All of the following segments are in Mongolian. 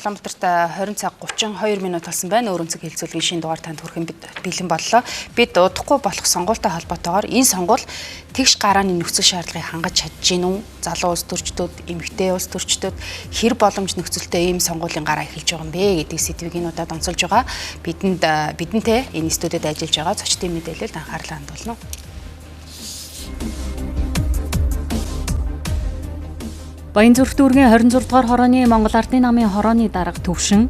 Улаанбаатарт 20 цаг 32 минут болсон байна. Өрөнцөг хэлцүүлгийн шинэ дугаар танд хүрэхэд бид бэлэн боллоо. Бид удахгүй болох сонгуультай холбоотойгоор энэ сонгуул тэгш гарааны нөхцөл шаардлагыг хангаж чадж гин үү? Залуу улс төрчдүүд, эмэгтэй улс төрчдүүд хэр боломж нөхцөлтэй ийм сонгуулийн гараа эхэлж байгаа юм бэ гэдэг сэдвийг энэ удаад онцолж байгаа. Бидэнтэй энэ студид ажиллаж байгаа зочдын мэдээлэлд анхаарлаа хандуулна. Баянзүрх дүүргийн 26 дугаар хорооны Монгол Ардын намын хорооны дарга төвшин,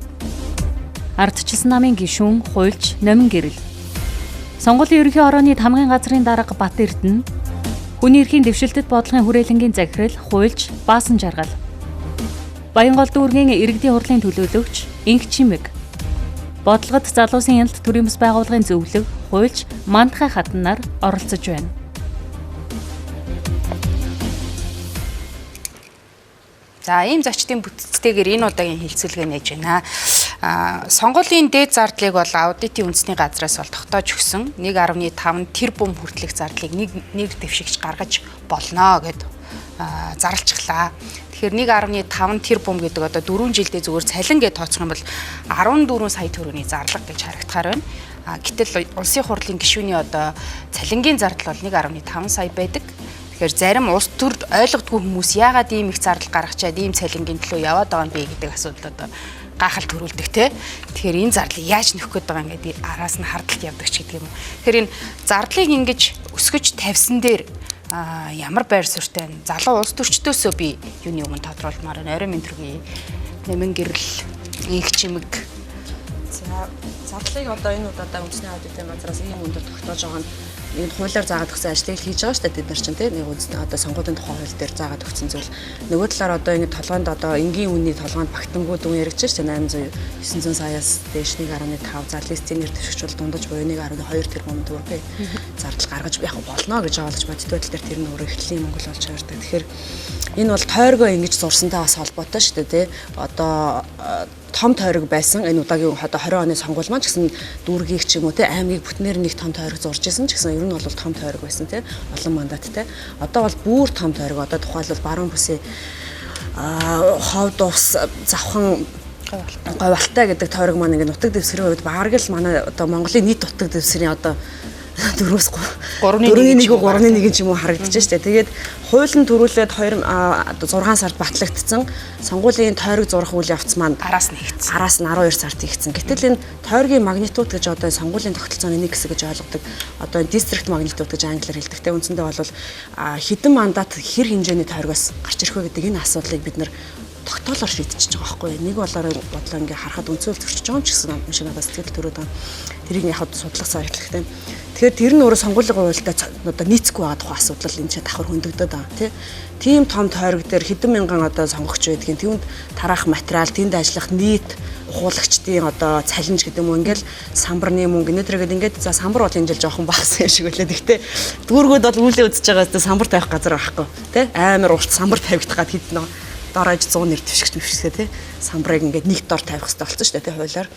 ардчилсан намын гишүүн, хуульч, номин гэрэл. Сонгуулийн ерөнхий хорооны хамгийн газрын дарга Бат Эрдэнэ, хүний эрхийн дэвшилтэд бодлогын хүрээлэнгийн захирал, хуульч, Баасан Жаргал. Баянгол дүүргийн иргэдийн хурлын төлөөлөгч, Инх Чимэг. Бодлогод залуусын ялалт төрийн бас байгууллагын зөвлөг, хуульч, Мандхай Хатан нар оролцож байна. За ийм зочдын бүтцтэйгээр энэ удаагийн хэлцүүлгээ нээж байна. Сонгуулийн дээд зардлыг бол аудитын үндэсний газраас бол тогтоож өгсөн 1.5 тэрбум хүртэлх зардлыг нэг дэвшигч гаргаж болно гэд зарлчихлаа. Тэгэхээр 1.5 тэрбум гэдэг одоо 4 жилдээ зүгээр цалин гэж тооцох юм бол 14 сая төгрөгийн зарлага гэж харагдахаар байна. Гэтэл улсын хурлын гишүүний одоо цалингийн зардал бол 1.5 сая байдаг. Тэгэхээр зарим улс төрд ойлгодгүй хүмүүс яагаад ийм их зардал гаргачаад ийм цалингийн төлөө яваад байгаа юм бэ гэдэг асуудал одоо гайхалт төрүүлдэг те. Тэгэхээр энэ зардлыг яаж нөхөх гээд байгаа юм гэдэг араас нь хардалт явдаг ч гэдэг юм. Тэгэхээр энэ зардлыг ингэж өсгөж тавьсан дээр ямар байр суурьтай вэ? Залуу улс төрчдөөсөө би юуны өмнө тодруулмаар байна. Орой мэдрэгний нэмэн гэрэл, Инх Чимэг. За зардлыг одоо энэ удаа үндэсний аудитын газраас ийм өндөр тогтоож байгаа нь энэ хуулиар заагаад өгсөн ажлыг хийж байгаа шүү дээ бид нар чинь тийм нэг үндэсний одоо сонгуулийн тухай хууль дээр заагаад өгсөн зүйл. Нөгөө талаар одоо ингэ толгойд одоо энгийн үнийн толгойд багтангууд үн яригч шүү дээ 800 900 саяас дээш 1.5 зарлистийн нэр дэвшигч бол дундаж буюу 1.2 тэрбум төгрөг зардал гаргаж явах болно гэж ойлгож бодит байдал дээр тэр нь өөрөө эхлэлийн Монгол болж байгаа. Тэгэхээр энэ бол тойргоо ингэж зурсантай бас холбоотой шүү дээ тийм. Одоо том тойрог байсан энэ удаагийн одоо 20 оны сонгуул маань ч гэсэн дүүргийг ч юм уу те аймгийг бүтнээр нэг том тойрог зурж исэн ч гэсэн ер нь бол том тойрог байсан те олон мандаттай. Одоо бол бүр том тойрог одоо тухайлбал баруун бүсээ ховд ус завхан говьалтай гэдэг тойрог маань ингээд нутаг дэвсгэрийн хувьд бараг л манай одоо Монголын нийт нутаг дэвсгэрийн одоо 4-1 ч юм уу харагдаж штэ. Тэгээд хуулийн төрүүлээд 6 сард батлагдсан сонгуулийн тойрог зурах үйл явц маань араас нь 12 сард хийгдсэн. Гэтэл энэ тойргийн магнитуд гэж одоо сонгуулийн тогтолцооны нэг хэсэг гэж ойлгодог. Одоо дистрикт магнитуд гэж англиар хэлдэг. Тэ үндсэндээ бол хэдэн мандат хэр хэмжээний тойрогоос гарч ирэх вэ гэдэг энэ асуудлыг бид нэр тогтоолоор шийдчихэж байгаа байхгүй. Нэг болоор бодлоо ингээ харахад үнцөл зөрчиж байгаа юм ч гэсэн юм шиг надад сэтгэл төрөөд байна. Тэрийг яхад судлах цаа хэлэхтэй. Тэгэхээр тэр нь өөрөө сонгуулийн хуультай одоо нийцэхгүй байгаа тухай асуудал энэ ч давхар хөндөгдөд байгаа тийм том тойрог дээр хэдэн мянган одоо сонгогч байдгийн түүнд тараах материал, тэнд ажиллах нийт ухуулагчдын одоо цалинж гэдэг юм ингээл самбарны мөнгө өнөөдргээд ингээд за самбар бол энэ жил жоохон багасан юм шиг байлаа. Гэхдээ дүүргүүд бол үүлээ үзэж байгаа гэдэг самбар тавих газар байхгүй тий амар урт самбар тавигдах гад хэдэн дорож 100 нэр дэвшигч мөвшгөө тий самбарыг ингээд нэг дор тавих хэрэгтэй болсон шүү дээ тий хуулиар.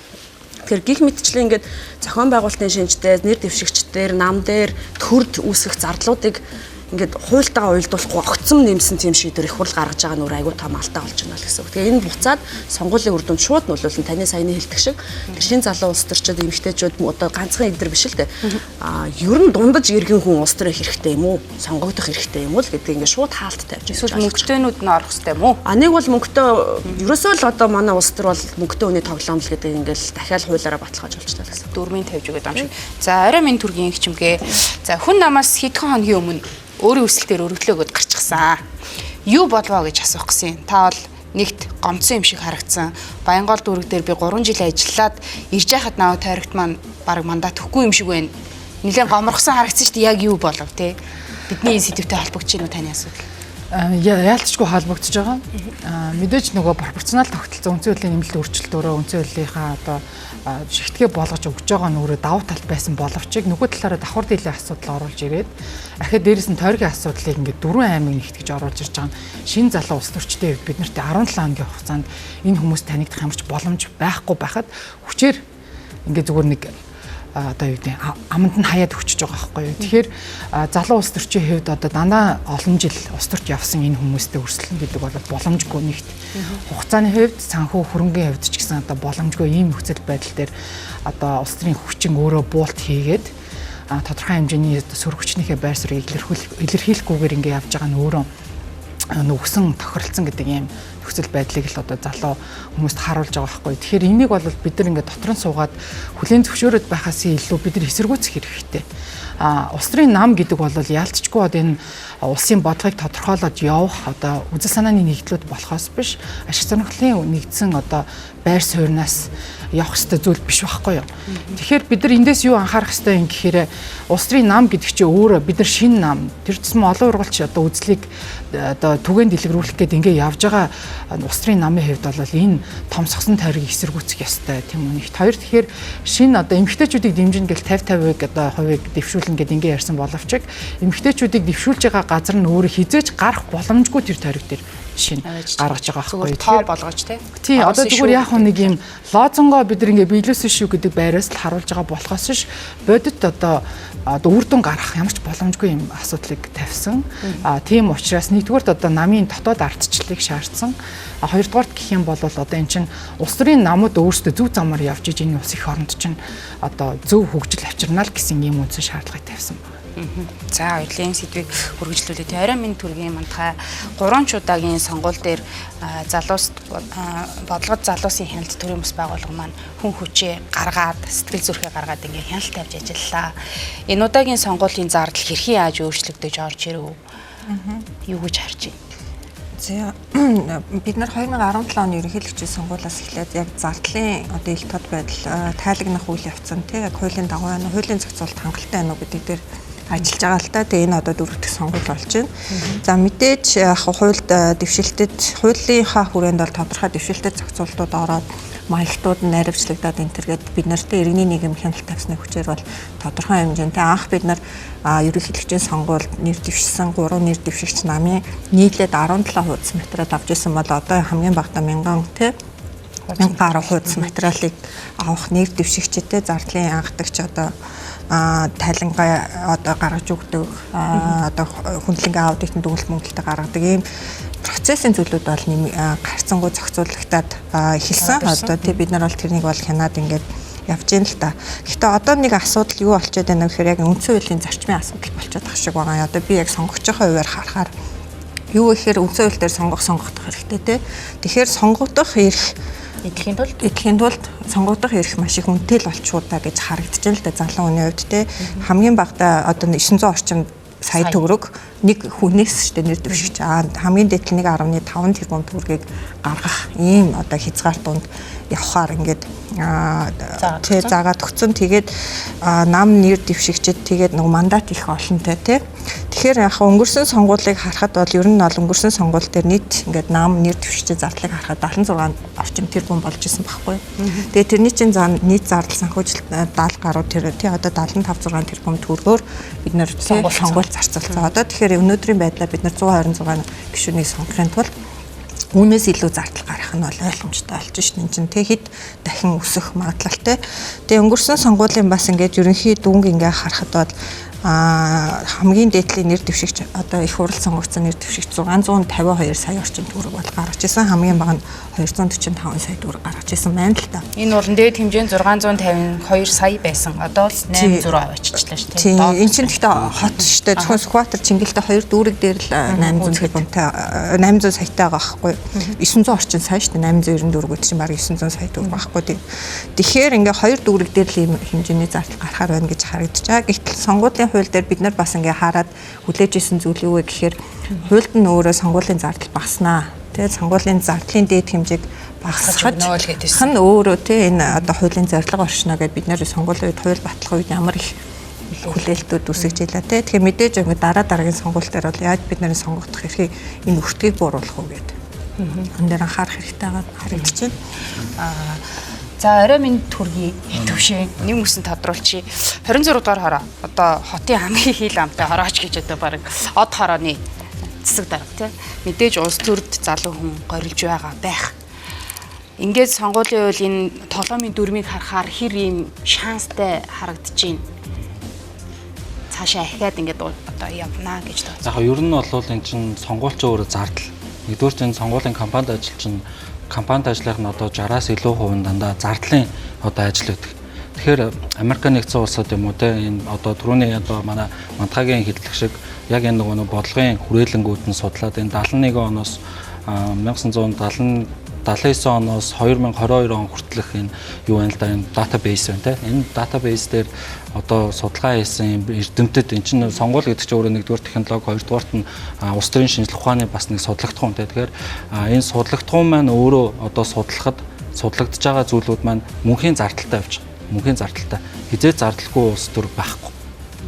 Тэгэхээр гих мэтчлэн ингээд зохион байгуулалтын шинжтэй нэр дэвшигчдээр нам дээр төрд үүсгэх зардлуудыг ингээд хуультайгаа уялдуулахгүй огцом нэмсэн тийм шийдвэр их хурл гаргаж байгаа нь өөр айгүй том алдаа болж байна л гэсэн үг. Тэгээ энэ буцаад сонгуулийн үр дүнд шууд нөлөөлнө. Таны саяны хэлдэг шиг тэр шин залуу улс төрчид эмэгтэйчүүд одоо ганцхан эдэр биш л дээ. Ер нь дундаж иргэн хүн улс төрөх хэрэгтэй юм уу? Сонгогдох хэрэгтэй юм уу л гэдэг ингээд шууд хаалт тавьж эсвэл мөнгөтэйнүүд нь орох хэрэгтэй юм уу? Нэг бол мөнгөтэй ерөөсөө л одоо манай улс төр бол мөнгөтэй үний тоглоом л гэдэг ингээд дахиад хуулиараа баталгааж болж байгаа гэсэн. Дөрмийн тавьж өгöd юм шиг. За арай минь төргийн их чимгээ. За хүн намаас хэдхэн хоногийн өмнө өөрийн өсөлтөөр өргөдлөө өгöd гарчихсан. Юу болвоо гэж асуух гэсэн. Та бол нэгт гомцсон юм шиг харагдсан. Баянгол дүүрэг дээр би 3 жил ажиллаад ирж яхад наваа тойрогт маань баг мандат өгөхгүй юм шиг байна. Нилээн гомрохсон харагдсан шүү дээ. Яг юу болов те? Бидний энэ сэдвтэй холбогдож байна уу таны асуудал? Яалтчгүй холбогдож байгаа. Мэдээж нөгөө пропорционал тогтолцоо үндсэн хуулийн нэмэлт өөрчлөлтөөрөө үндсэн хуулийнхаа одоо шигтгээ болгож өгж байгаа нь өөрөө давуу талт байсан боловч нөгөө талаараа давхар дийлэн асуудал оруулж ирээд ахиад дээрэс нь тойргийн асуудлыг ингээд 4 аймаг нэгт гэж оруулж ирж байгаа нь шинэ залуу улс төрчтэй бид нарт 17 хоногийн хугацаанд энэ хүмүүс танигдах ямарч боломж байхгүй байхад хүчээр ингээд зүгээр нэг одоо юу гэдэг аманд нь хаяад өчөж байгаа байхгүй юу. Тэгэхээр залуу улс төрчийн хувьд одоо дандаа олон жил улс төрч явсан энэ хүмүүстэй өрсөлдөн гэдэг бол боломжгүй нэгт. Хугацааны хувьд санхүү хөрөнгөний хувьд ч гэсэн одоо боломжгүй ийм нөхцөл байдал дээр одоо улс төрийн хүчин өөрөө буулт хийгээд тодорхой хэмжээний сөрөг хүчнийхээ байр суурийг илэрхийлэхгүйгээр ингэ явж байгаа нь өөрөө нүгсэн тохиролцсон гэдэг ийм нөхцөл байдлыг л одоо залуу хүмүүст харуулж байгаа байхгүй. Тэгэхээр энийг бол бид нар ингээд дотор нь суугаад хүлээн зөвшөөрөд байхаас илүү бид нар эсэргүүцэх хэрэгтэй. Улс төрийн нам гэдэг бол яалтчгүй одоо энэ улсын бодлогыг тодорхойлоод явах одоо үзэл санааны нэгдлүүд болохоос биш ашиг сонирхлын нэгдсэн одоо байр сууриас явах ёстой зүйл биш байхгүй юу. Тэгэхээр бид нар эндээс юу анхаарах ёстой юм гэхээр улс төрийн нам гэдэг чинь өөрөө бид нар шинэ нам тэр тусмаа олон ургалч одоо үзлийг одоо түгээн дэлгэрүүлэх гээд ингээ явж байгаа улс төрийн намын хувьд бол энэ томсгосон тойргийг эсэргүүцэх ёстой тийм үү. Хоёр тэгэхээр шинэ одоо эмэгтэйчүүдийг дэмжинэ гэл 50-50-ыг одоо хувийг дэвшүүлнэ гэд ингээ ярьсан боловч эмэгтэйчүүдийг дэвшүүлж байгаа газар нь өөрөө хизээж гарах боломжгүй тэр тойрог дээр шинэ гаргаж байгаа байхгүй. Тоо болгож тий одоо зүгээр яг нэг юм лозонгоо бид нэг биелүүлсэн шүү гэдэг байраас л харуулж байгаа болохоос ш бодит одоо үр дүн гарах ямар ч боломжгүй юм асуудлыг тавьсан. Тийм учраас нэгдүгээрт одоо намын дотоод ардчлалыг шаардсан. Хоёрдугаарт гэх юм бол одоо эн чинь улс төрийн намууд өөрсдөө зөв замаар явж иж энэ улс их оронд чинь одоо зөв хөгжил авчирнаа л гэсэн ийм үндсэн шаардлагыг тавьсан байна. За хоёулын сэдвийг үргэлжлүүлээ. Арай минь төргийн мандахай 3 удаагийн сонгуул дээр залуус бодлогод залуусын хяналт төрийн бас байгууллага маань хүн хүчээ гаргаад сэтгэл зүрхээ гаргаад ингээ хяналт тавьж ажиллалаа. Энэ удаагийн сонгуулийн зардал хэрхэн яаж өөрчлөгдөж орж ирэв? Юу гэж харж байна? За бид нар 2017 оны ерөнхийлөгчийн сонгуулиас эхлээд яг зардлын одоо ил тод байдал тайлагнах үйл явцсан тий яг хуулийн дагуу байна. Хуулийн зохицуулалт хангалттай байна уу гэдэг дээр ажиллаж байгаа л та. Тэгээ энэ одоо дөрөвдөг сонгуул болж байна. За мэдээж яг хуульд дэвшилтэд хуулийнхаа хүрээнд бол тодорхой дэвшилтэд зохицуулалтууд ороод маягтууд нь наривчлагдаад энэ төргээд бид нартэй иргэний нийгэм хяналт тавьсны хүчээр бол тодорхой хэмжээтэй анх бид нар ерөнхийлөгчийн сонгуульд нэр дэвшсэн 3 нэр дэвшигч намын нийлээд 17 хуудас материал авч ирсэн бол одоо хамгийн багадаа 1000 гаруй хуудас материалыг авах нэр дэвшигчтэй зардлын анхдагч одоо тайлангаа одоо гаргаж өгдөг одоо хүндлэнгийн аудитын дүгнэлт мөнгөлтөд гаргадаг ийм процессын зүйлүүд бол гарцсангуй зохицуулагтаад эхэлсэн. Одоо тий бид нар бол тэрнийг бол хянаад ингээд явж ийн л та. Гэхдээ одоо нэг асуудал юу болчиход байна гэхээр яг үндсэн хуулийн зарчмын асуудал болчиход байгаа шиг байгаа. Одоо би яг сонгогчийнхаа хувьар харахаар юу гэхээр үндсэн хууль дээр сонгогдох хэрэгтэй тий. Тэгэхээр сонгогдох эрх эдхийн тулд сонгогдох эрх маш их үнэтэй л болчихудаа гэж харагдаж байна л да залуу хүний хувьд те хамгийн багадаа одоо 900 орчим сая төгрөг нэг хүнээс штэ нэр дэвшигч хамгийн дээд нь 1.5 тэрбум төгрөгийг гаргах ийм одоо хязгаар дунд явхаар ингээд заагаад өгсөн. Тэгээд нам нэр дэвшигчд тэгээд нэг мандат их олонтой тий. Тэгэхээр яг өнгөрсөн сонгуулийг харахад бол ер нь бол өнгөрсөн сонгуул дээр нийт ингээд нам нэр дэвшигчд зардлыг харахад 76 орчим тэрбум болж исэн байхгүй. Тэгээд тэрний чинь нийт зардал санхүүжилт 70 гаруй тэр тий одоо 75 6 тэрбум төгрөгөөр бид нэр сонгуул зарцуулсан. Одоо тэгэхээр өнөөдрийн байдлаар бид нар 126 гишүүнийг сонгохын тулд үүнээс илүү зардал гарах нь бол ойлгомжтой болж шин энэ чинь хэд дахин өсөх магадлалтай. Тэгээ өнгөрсөн сонгуулийн бас ингээд ерөнхий дүнг ингээ харахад бол хамгийн дээдлийн нэр дэвшигч одоо их хурал сонгогдсон нэр дэвшигч 652 сая орчим төгрөг бол гаргаж ирсэн. Хамгийн бага нь 245 сая төгрөг гаргаж ирсэн байна л та. Энэ уран дээд хэмжээ нь 652 сая байсан. Одоо л 800 аваачихлаа шүү дээ. Тийм. Энэ чинь гэхдээ хот шүү дээ. Зөвхөн Сүхбаатар Чингэлтэй 2 дүүрэг дээр л 800 тэрбумтай 800 саятай байгаа байхгүй. 900 орчим сая шүү дээ. 894 гэдэг чинь бараг 900 сая төгрөг байхгүй. Тэгэхээр ингээ 2 дүүрэг дээр л ийм хэмжээний зардал гарахаар байна гэж харагдаж байгаа. Гэтэл сонгуулийн хууль дээр бид нар бас ингээ хараад хүлээж исэн зүйл юу вэ гэхээр хуульд нь өөрөө сонгуулийн зардал багаснаа. Тэгээд сонгуулийн зардлын дээд хэмжээг багасгах нь өөрөө тий энэ одоо хуулийн зорилго оршино гэдээ бид нэр сонгуулийн үед хууль батлах үед ямар их хүлээлтүүд үсгэж илаа тий. Тэгэхээр мэдээж ингээ дараагийн сонгуул дээр бол яаж бид нарын сонгогдох эрхийг энэ өртгийг бууруулах уу гэдэг. Өн дээр анхаарах хэрэгтэй байгаа харагдаж байна. За арай минь төргийн төвшин нэг үсэн тодруулчи 26 дугаар хороо одоо хотын хамгийн хил амтай хорооч гэж одоо баг од хорооны цэцэг дарга тийм мэдээж улс төрд залуу хүн горилж байгаа байх. ингээд сонгуулийн үйл энэ тоглоомын дүрмийг харахаар хэр ийм шанстай харагдаж байна. Цаашаа ахиад ингээд одоо явна гэж тооцоо. Яг ер нь бол эн чинь сонгуульч өөрөө зардал. Нэгдүгээр чинь сонгуулийн кампанид ажил чинь кампанид ажиллах нь одоо 60-аас илүү хувь дандаа зардлын одоо ажил өгдөг. Тэгэхээр Америк нэгдсэн улсууд юм уу те энэ одоо түрүүний одоо манай Мантгагийн хэллэг шиг яг энэ нөгөө бодлогын хүрээлэнгүүд нь судлаад энэ 71 оноос 1979 оноос 2022 он хүртэлх энэ юу байна л да энэ database байна те. Энэ database дээр одоо судалгаа хийсэн эрдэмтэд эн чинь сонгуул гэдэг чинь өөрөө нэгдүгээр технологи, хоёрдугаарт нь улс төрийн шинжилгээ ухааны бас нэг судлагдах юм те. Тэгэхээр энэ судлагдах маань өөрөө одоо судлагдж байгаа зүйлүүд маань мөнхийн зардалтай явж байгаа. Мөнхийн зардалтай. Хизээ зардалгүй улс төр байхгүй.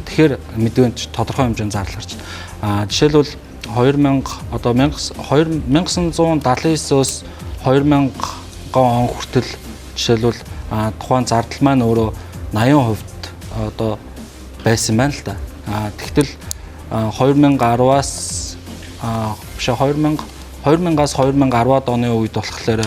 Тэгэхээр мэдвэнч тодорхой хэмжээнд зардал гарч байна. Жишээлбэл 1979-өөс 2000 он хүртэл жишээлбэл тухайн зардал маань өөрөө 80% одоо байсан байна л да. Тэгтэл 2010-аас 2010-аад оны үед болохоор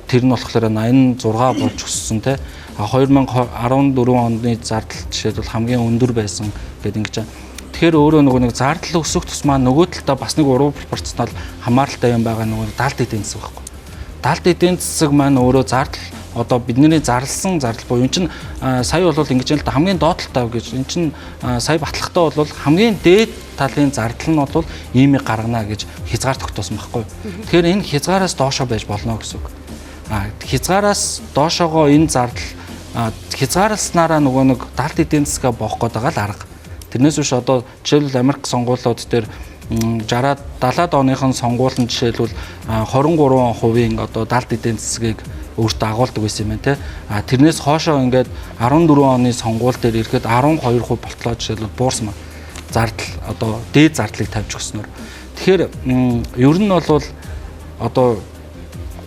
тэр нь болохоор 86 болж өссөн те. 2014 оны зардал жишээлбэл хамгийн өндөр байсан гэдэг ингэж байна. Тэгэхээр өөрөө нэг зардал өсөх тусмаа нөгөө талдаа бас нэг уруу пропорционал хамааралтай юм байгаа нөгөө далд эдийн засаг байхгүй. Далд эдийн засаг маань өөрөө зардал одоо бидний зарласан зардал буюу эн чинь сая бол ингэж л да хамгийн доотлолтой гэж эн чинь сая батлагтай бол хамгийн дээд талын зардал нь бол иймийг гаргана гэж хязгаар тогтоосон байхгүй. Тэгэхээр энэ хязгаараас доошоо байж болно гэсэн үг. Хязгаараас доошоогоо энэ зардал хязгаарласнараа нөгөө нэг далд эдийн засгаа боох гээд байгаа л арга. Тэрнээс биш одоо жишээлбэл Америк сонгуулиуд дээр 60-70-аад оныхон сонгуулинд жишээлбэл 23% одоо далд эдийн засгийг өөртөө агуулдаг байсан юм байна те. Тэрнээс хоошоо ингээд 14 оны сонгуул дээр ирэхэд 12% болтлоо жишээлбэл буурсан байна. Зардал одоо дээд зардлыг тавьж өгснөөр. Тэгэхээр ер нь бол одоо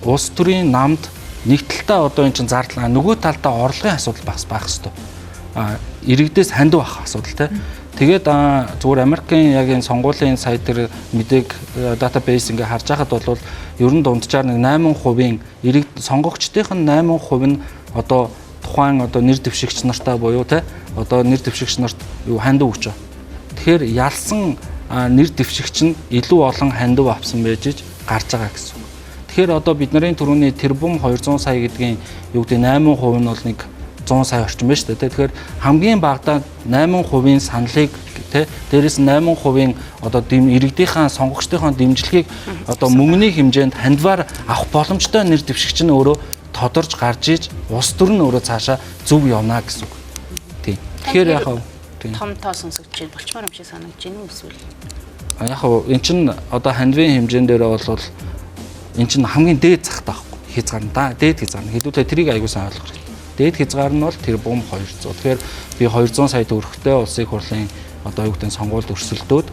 улс төрийн намд нэг талтаа одоо эн чин зардал нөгөө талдаа орлогын асуудал байх хэвээр. Иргэдээс хандив авах асуудал те. Тэгээд зүгээр Америкийн яг энэ сонгуулийн сайт дээр мэдээг database ингээ харж байхад бол ер нь дунджаар нэг 8% иргэд сонгогчдын 8% нь одоо тухайн одоо нэр дэвшигч нартай буюу те одоо нэр дэвшигч нарт юу хандив өгч байгаа. Тэгэхээр ялсан нэр дэвшигч нь илүү олон хандив авсан байж гарч байгаа гэсэн. Тэгэхээр одоо бидний түрүүний тэрбум 200 сая гэдгийн юу гэдэг 8% нь бол нэг 100 сая орчим байна шүү дээ. Тэгэхээр хамгийн багадаа 8%-ийн саналыг тэ дээрээс 8%-ийн одоо иргэдийнхаа сонгогчдынхаа дэмжлэгийг одоо мөнгөний хэмжээнд хандваар авах боломжтой нэр дэвшигч нь өөрөө тодорж гарч иж улс төр нь өөрөө цаашаа зөв явна гэсэн үг. Тийм. Тэгэхээр яг том тоо сонсогдож байна. Болчмаар юм шиг санагдаж байна уу эсвэл? Яг эн чин одоо хандвийн хэмжээнд дээр бол эн чин хамгийн дээд цагтаа байхгүй. Хязгаар дээд хязгаар. Хэдүүлээ трийг аягүй сайн ойлгох хэрэгтэй. Дээд хязгаар нь бол тэрбум 200. Тэгэхээр би 200 сая төгрөгтэй улсын хурлын одоо юу гэдэг сонгуульд өрсөлдөөд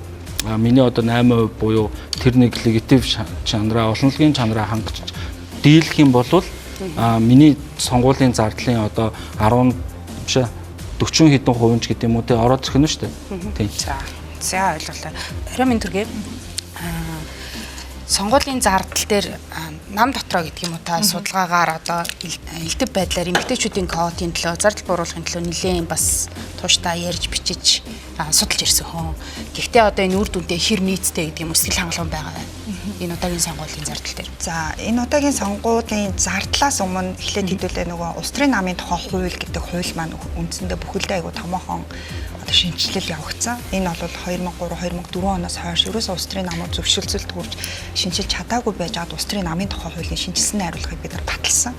миний одоо 8% буюу тэр нэг легитим чанараа олонлогийн чанараа хангаж дийлэх юм бол миний сонгуулийн зардлын одоо 10 биш 40 хэдэн хувийн ч гэдэг юм уу те ороод ирэх нь шүү дээ. Тийм. За ойлголоо. Орой минь түргээ сонгуулийн зардал дээр нам дотроо гэдэг юм уу та судалгаагаар одоо элдв байдлаар эмэгтэйчүүдийн квотын төлөө зардал бууруулахын төлөө нэлээд бас тууштай ярьж бичиж судалж ирсэн хөө. Гэхдээ одоо энэ үр дүнтэй хэр нийцтэй гэдэг юм сэтгэл хангалуун байгаа байна. Энэ удаагийн сонгуулийн зардал дээр. За энэ удаагийн сонгуулийн зардлаас өмнө эхлээд хэдүүлээ нөгөө улс төрийн намын тухай хууль гэдэг хууль маань үндсэндээ бүхэлдээ айгу томоохон шинжилэл явагдсан. Энэ бол 2003-2004 оноос хойш ерөөсөө улс төрийн намууд зөвшөөрлөлт хүрч шинжилж чадаагүй байж байгаад улс төрийн намын тухай хуулийн шинжилсэн найруулгыг бид нар баталсан.